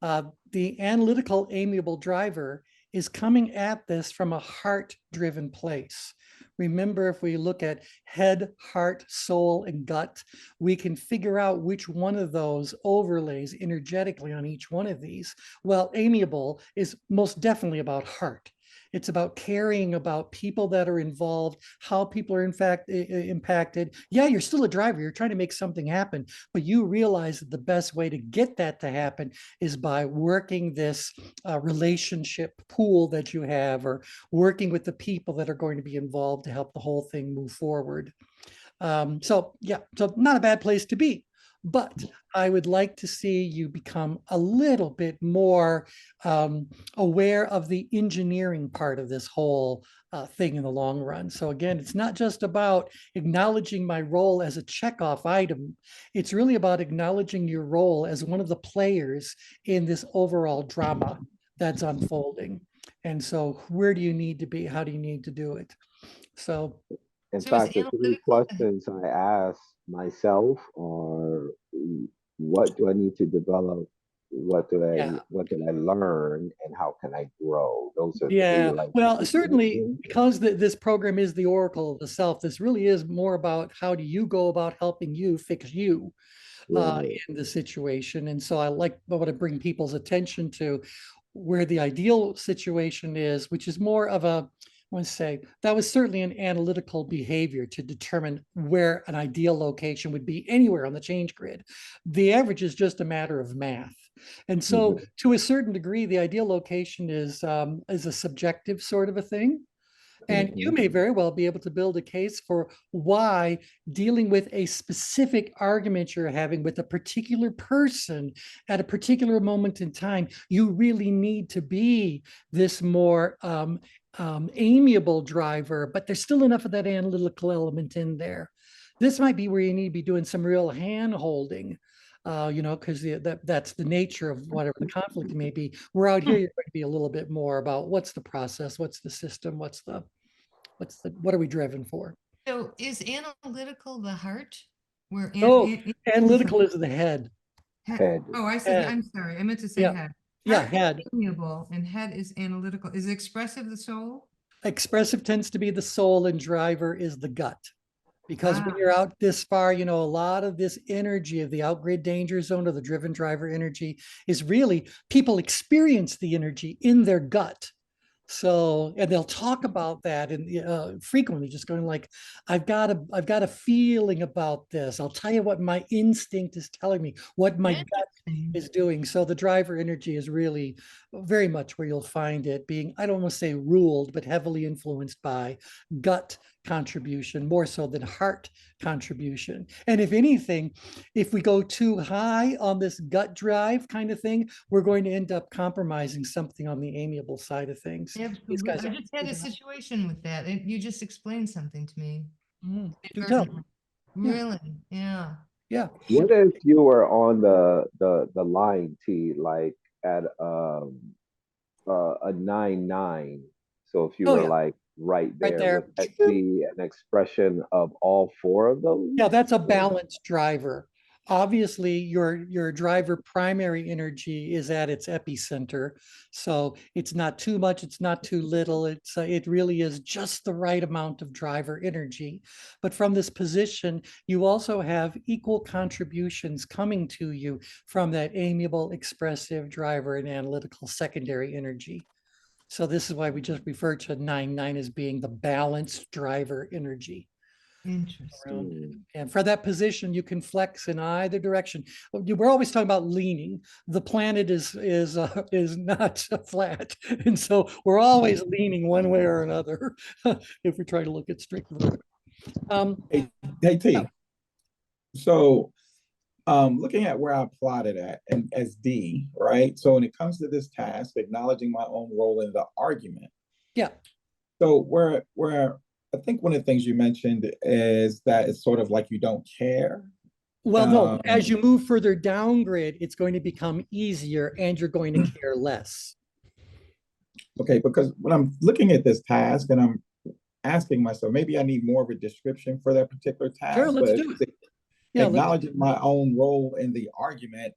The analytical amiable driver is coming at this from a heart-driven place. Remember, if we look at head, heart, soul, and gut, we can figure out which one of those overlays energetically on each one of these. Well, amiable is most definitely about heart. It's about caring about people that are involved, how people are in fact impacted. Yeah, you're still a driver. You're trying to make something happen, but you realize that the best way to get that to happen is by working this relationship pool that you have, or working with the people that are going to be involved to help the whole thing move forward. So yeah, so not a bad place to be. But I would like to see you become a little bit more aware of the engineering part of this whole thing in the long run. So again, it's not just about acknowledging my role as a checkoff item. It's really about acknowledging your role as one of the players in this overall drama that's unfolding. And so where do you need to be? How do you need to do it? So In So is fact, the three analytical, questions I ask myself are, what do I need to develop? yeah. What did I learn, and how can I grow? Those are three Yeah, like well, certainly beginning. because this program is the Oracle of the Self, this really is more about how do you go about helping you fix you Right. in the situation. And so I want to bring people's attention to where the ideal situation is, which is more of a, I want to say, that was certainly an analytical behavior to determine where an ideal location would be anywhere on the change grid. The average is just a matter of math. And so to a certain degree, the ideal location is a subjective sort of a thing. And you may very well be able to build a case for why dealing with a specific argument you're having with a particular person at a particular moment in time, you really need to be this more amiable driver, but there's still enough of that analytical element in there. This might be where you need to be doing some real hand holding. Because that's the nature of whatever the conflict may be. We're out here, you're going to be a little bit more about what's the process, what's the system, what are we driven for? so is analytical the heart? Where Oh, analytical is the head. Head. Oh, I said, Head. I'm sorry, I meant to say Yeah. head. Yeah, Heart is head. amiable and head is analytical. Is expressive the soul? Expressive tends to be the soul and driver is the gut. Because when Ah. you're out this far, a lot of this energy of the outgrid danger zone or the driven driver energy is really people experience the energy in their gut. So, and they'll talk about that and frequently just going like, I've got a feeling about this. I'll tell you what my instinct is telling me, what my gut Interesting. is doing. So the driver energy is really very much where you'll find it being, I don't want to say ruled, but heavily influenced by gut contribution, more so than heart contribution. And if anything, if we go too high on this gut drive kind of thing, we're going to end up compromising something on the amiable side of things. These Absolutely. guys I are- just had a situation with that. You just explained something to me. do tell. Inadvertently. Really? Yeah. Yeah. What if you were on the line, T, like at a 9-9? So if you Oh, were yeah. like right Right there, there. would that be an expression of all four of those? Yeah, that's a balanced driver. Obviously, your driver primary energy is at its epicenter. So it's not too much, it's not too little. It really is just the right amount of driver energy. But from this position, you also have equal contributions coming to you from that amiable, expressive driver and analytical secondary energy. So this is why we just refer to 9-9 as being the balanced driver energy. Interesting. And for that position, you can flex in either direction. We're always talking about leaning. The planet is not flat, and so we're always leaning one way or another if we try to look at strict vertical. Hey T. So looking at where I plotted at and as D, right? So when it comes to this task, acknowledging my own role in the argument. Yeah. So where I think one of the things you mentioned is that it's sort of like you don't care. Well, no, as you move further down grid, it's going to become easier and you're going to care less. Okay, because when I'm looking at this task and I'm asking myself, maybe I need more of a description for that particular task. Sure, let's do it. Yeah, acknowledging my own role in the argument,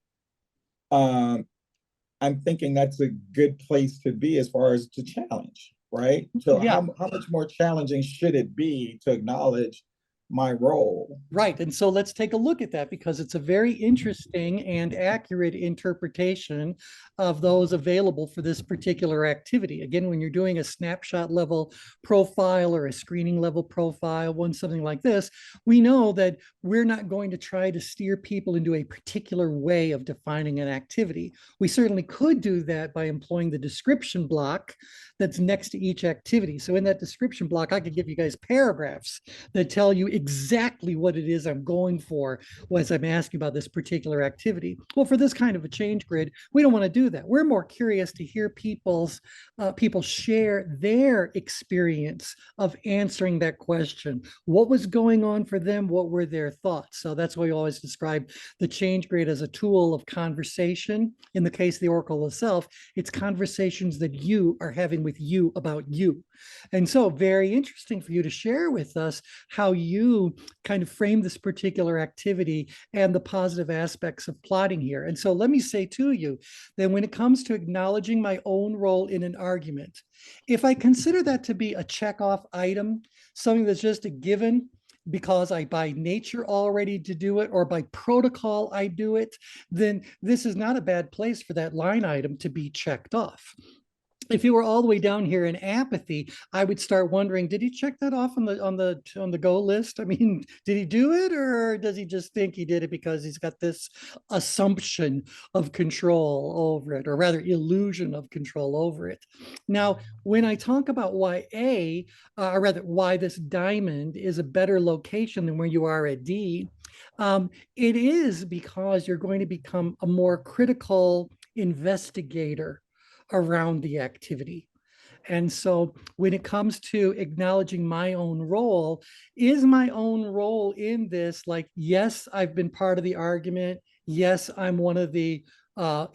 I'm thinking that's a good place to be as far as to challenge, right? So yeah. how much more challenging should it be to acknowledge my role? Right. And so let's take a look at that because it's a very interesting and accurate interpretation of those available for this particular activity. Again, when you're doing a snapshot level profile or a screening level profile, something like this, we know that we're not going to try to steer people into a particular way of defining an activity. We certainly could do that by employing the description block that's next to each activity. So in that description block, I could give you guys paragraphs that tell you exactly what it is I'm going for as I'm asking about this particular activity. Well, for this kind of a change grid, we don't want to do that. We're more curious to hear people share their experience of answering that question. What was going on for them? What were their thoughts? So that's why we always describe the change grid as a tool of conversation. In the case of the Oracle itself, it's conversations that you are having with you about you. And so very interesting for you to share with us how you kind of frame this particular activity and the positive aspects of plotting here. And so let me say to you that when it comes to acknowledging my own role in an argument, if I consider that to be a checkoff item, something that's just a given, because I by nature already to do it or by protocol I do it, then this is not a bad place for that line item to be checked off. If you were all the way down here in apathy, I would start wondering, did he check that off on the go list? I mean, did he do it, or does he just think he did it because he's got this assumption of control over it, or rather illusion of control over it? Now, when I talk about why or rather why this diamond is a better location than where you are at D, it is because you're going to become a more critical investigator around the activity. And so when it comes to acknowledging my own role, is my own role in this like, yes, I've been part of the argument. Yes, I'm one of the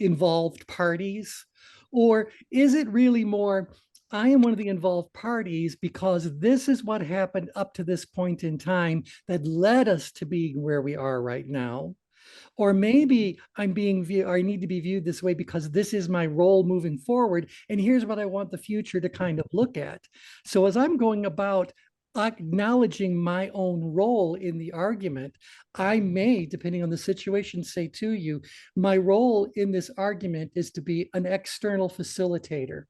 involved parties. Or is it really more, I am one of the involved parties because this is what happened up to this point in time that led us to being where we are right now. Or maybe I'm being viewed, or I need to be viewed this way because this is my role moving forward. And here's what I want the future to kind of look at. So as I'm going about acknowledging my own role in the argument, I may, depending on the situation, say to you, my role in this argument is to be an external facilitator,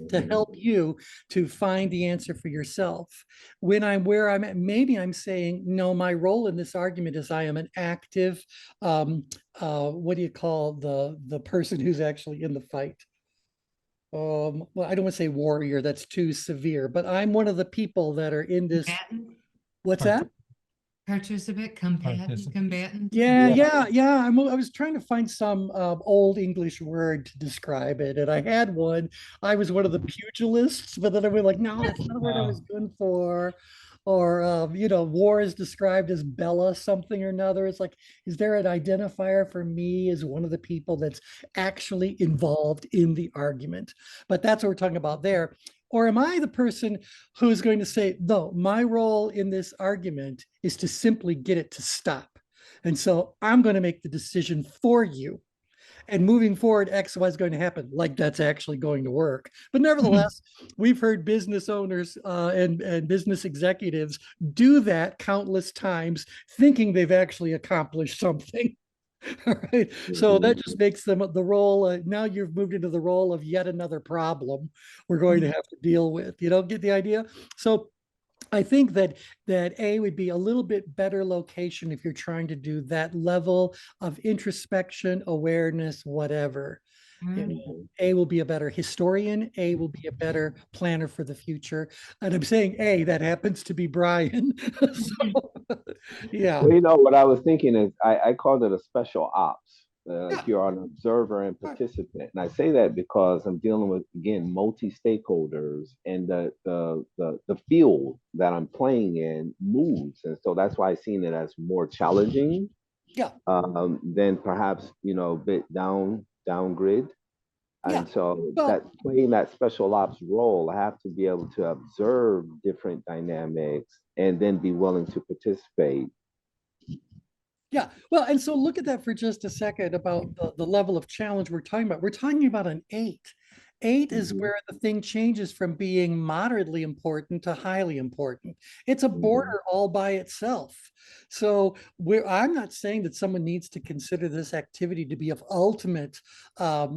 to help you to find the answer for yourself. When I'm where I'm at, maybe I'm saying, no, my role in this argument is I am an active, what do you call the person who's actually in the fight? Well, I don't want to say warrior, that's too severe, but I'm one of the people that are in this. Combatant, What's that? participant, Participant. combatant. Yeah. I was trying to find some old English word to describe it, and I had one. I was one of the pugilists, but then I was like, no, that's not the word I was going for. Or war is described as Bella something or another. It's like, is there an identifier for me as one of the people that's actually involved in the argument? But that's what we're talking about there. Or am I the person who's going to say, no, my role in this argument is to simply get it to stop. And so I'm going to make the decision for you. And moving forward, X, Y is going to happen. Like that's actually going to work. But nevertheless, we've heard business owners and business executives do that countless times, thinking they've actually accomplished something. All right. So that just makes them the role. Now you've moved into the role of yet another problem we're going to have to deal with. You don't get the idea? So I think that A would be a little bit better location if you're trying to do that level of introspection, awareness, whatever. A will be a better historian. A will be a better planner for the future. And I'm saying A, that happens to be Brian. So, yeah. Well, what I was thinking is I called it a special ops. Like you're an observer and participant. And I say that because I'm dealing with, again, multi-stakeholders, and the field that I'm playing in moves. And so that's why I've seen it as more challenging than perhaps, a bit downgrid. And so that playing that special ops role, I have to be able to observe different dynamics and then be willing to participate. Yeah, well, and so look at that for just a second about the level of challenge we're talking about. We're talking about an 8. 8 is where the thing changes from being moderately important to highly important. It's a border all by itself. So I'm not saying that someone needs to consider this activity to be of ultimate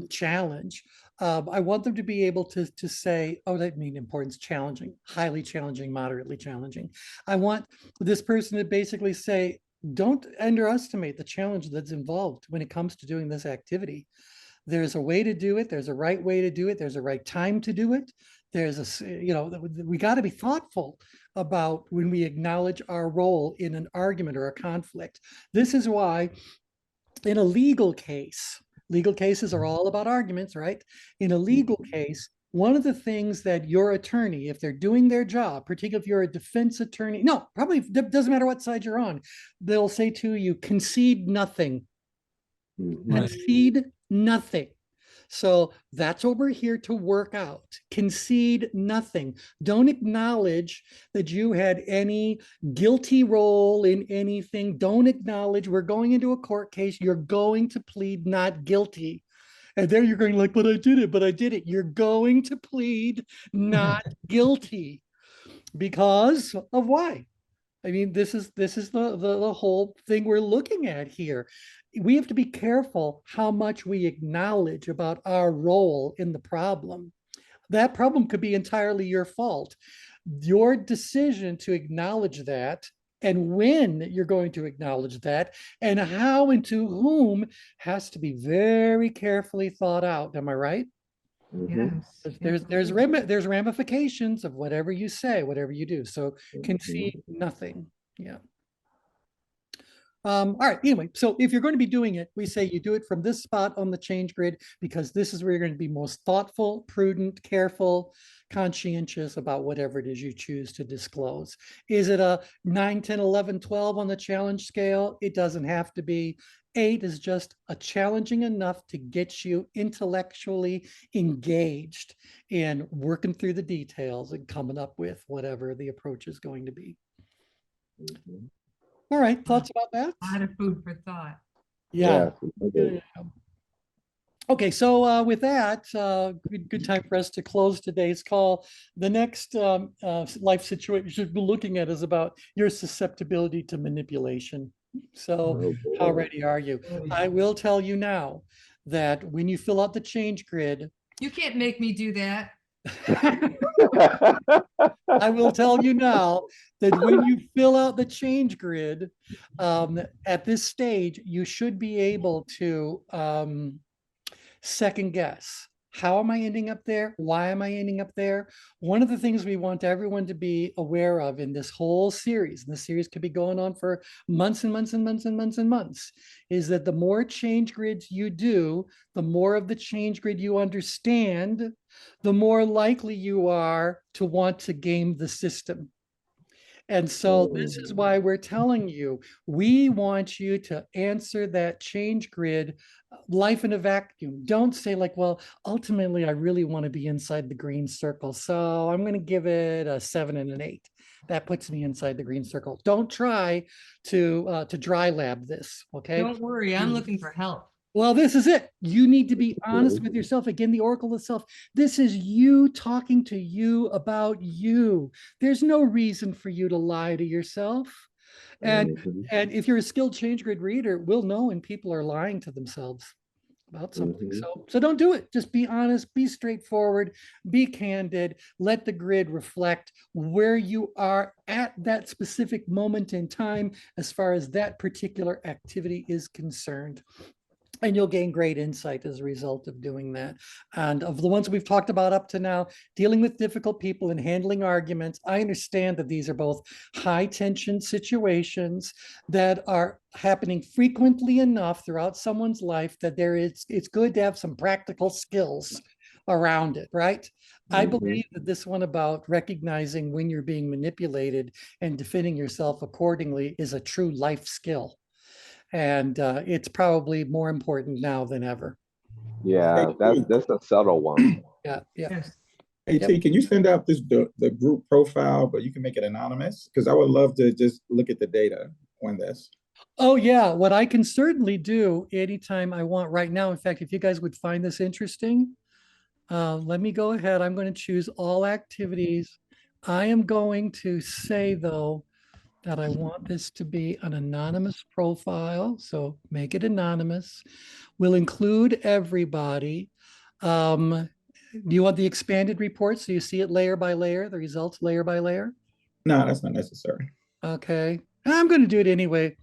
challenge. I want them to be able to say, oh, that means importance, challenging, highly challenging, moderately challenging. I want this person to basically say, don't underestimate the challenge that's involved when it comes to doing this activity. There's a way to do it. There's a right way to do it. There's a right time to do it. we got to be thoughtful about when we acknowledge our role in an argument or a conflict. This is why in a legal cases are all about arguments, right? In a legal case, one of the things that your attorney, if they're doing their job, particularly if you're a defense attorney, no, probably doesn't matter what side you're on, they'll say to you, concede nothing. Concede nothing. So that's what we're here to work out. Concede nothing. Don't acknowledge that you had any guilty role in anything. Don't acknowledge we're going into a court case. You're going to plead not guilty. And there you're going like, but I did it. You're going to plead not guilty because of why? I mean, this is the whole thing we're looking at here. We have to be careful how much we acknowledge about our role in the problem. That problem could be entirely your fault. Your decision to acknowledge that and when you're going to acknowledge that and how and to whom has to be very carefully thought out. Am I right? Yes. There's ramifications of whatever you say, whatever you do. So concede nothing. Yeah. All right. Anyway, so if you're going to be doing it, we say you do it from this spot on the change grid because this is where you're going to be most thoughtful, prudent, careful, conscientious about whatever it is you choose to disclose. Is it a 9, 10, 11, 12 on the challenge scale? It doesn't have to be. 8 is just a challenging enough to get you intellectually engaged in working through the details and coming up with whatever the approach is going to be. All right, thoughts about that? A lot of food for thought. Yeah. Yeah. Okay, so with that, good time for us to close today's call. The next life situation we're looking at is about your susceptibility to manipulation. So how ready are you? I will tell you now that when you fill out the change grid, You can't make me do that. I will tell you now that when you fill out the change grid, at this stage, you should be able to second guess. How am I ending up there? Why am I ending up there? One of the things we want everyone to be aware of in this whole series, and the series could be going on for months and months and months and months and months, is that the more change grids you do, the more of the change grid you understand, the more likely you are to want to game the system. And so this is why we're telling you, we want you to answer that change grid, life in a vacuum. Don't say like, well, ultimately, I really want to be inside the green circle. So I'm going to give it a 7 and an 8. That puts me inside the green circle. Don't try to dry lab this, okay? Don't worry, I'm looking for help. Well, this is it. You need to be honest with yourself. Again, the oracle itself. This is you talking to you about you. There's no reason for you to lie to yourself. And if you're a skilled change grid reader, we'll know when people are lying to themselves about something. So don't do it. Just be honest, be straightforward, be candid, let the grid reflect where you are at that specific moment in time as far as that particular activity is concerned. And you'll gain great insight as a result of doing that. And of the ones we've talked about up to now, dealing with difficult people and handling arguments, I understand that these are both high tension situations that are happening frequently enough throughout someone's life that it's good to have some practical skills around it, right? I believe that this one about recognizing when you're being manipulated and defending yourself accordingly is a true life skill. And it's probably more important now than ever. Yeah, that's a subtle one. Yeah. Yes. Hey, T, can you send out the group profile, but you can make it anonymous? Because I would love to just look at the data on this. Oh, yeah. What I can certainly do anytime I want right now. In fact, if you guys would find this interesting, let me go ahead. I'm going to choose all activities. I am going to say, though, that I want this to be an anonymous profile. So make it anonymous. We'll include everybody. Do you want the expanded report so you see it layer by layer, the results layer by layer? No, that's not necessary. Okay. I'm going to do it anyway.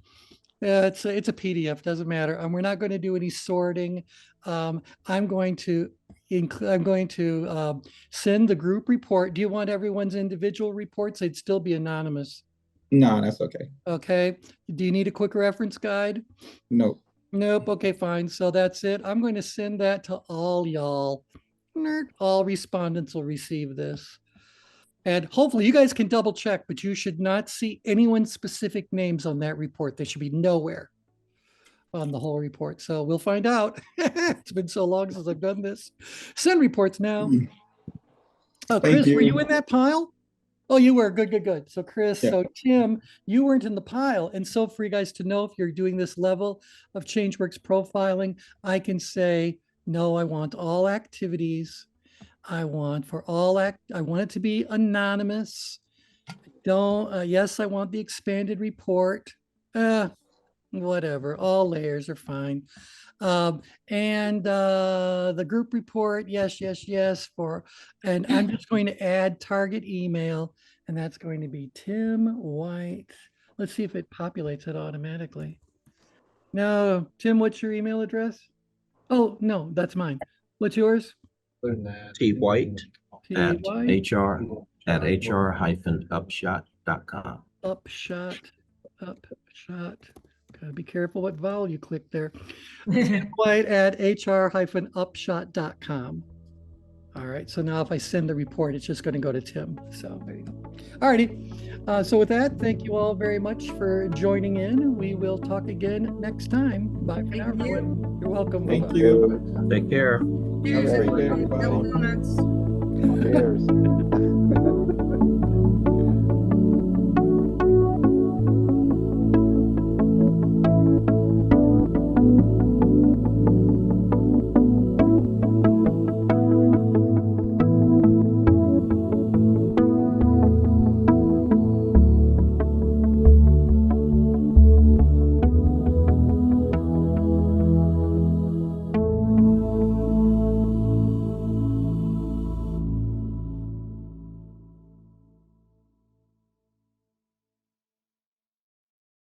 It's a PDF, doesn't matter. And we're not going to do any sorting. I'm going to I'm going to send the group report. Do you want everyone's individual reports? They'd still be anonymous. No, that's okay. Okay. Do you need a quick reference guide? Nope. Nope. Okay, fine. So that's it. I'm going to send that to all y'all. All respondents will receive this. And hopefully you guys can double check, but you should not see anyone's specific names on that report. They should be nowhere on the whole report. So we'll find out. It's been so long since I've done this. Send reports now. Oh, Thank Chris, were you you. in that pile? Oh, you were. Good, good, good. So Chris, Yeah. so Tim, you weren't in the pile. And so for you guys to know, if you're doing this level of ChangeWorks profiling, I can say, no, I want all activities. I want it to be anonymous. Yes, I want the expanded report. Whatever, all layers are fine. And the group report, yes, yes, yes, and I'm just going to add target email, and that's going to be Tim White. Let's see if it populates it automatically. No, Tim, what's your email address? Oh, no, that's mine. What's yours? T White at T-Y? hr-upshot.com. Upshot. Gotta be careful what vowel you click there. Tim White at hr-upshot.com. All right, so now if I send the report, it's just going to go to Tim. So there you go. All righty. So with that, thank you all very much for joining in. We will talk again next time. Bye for now, everyone. You're welcome. Thank Bye-bye. you. Take care. Have a great day, everybody. Donuts. Cheers.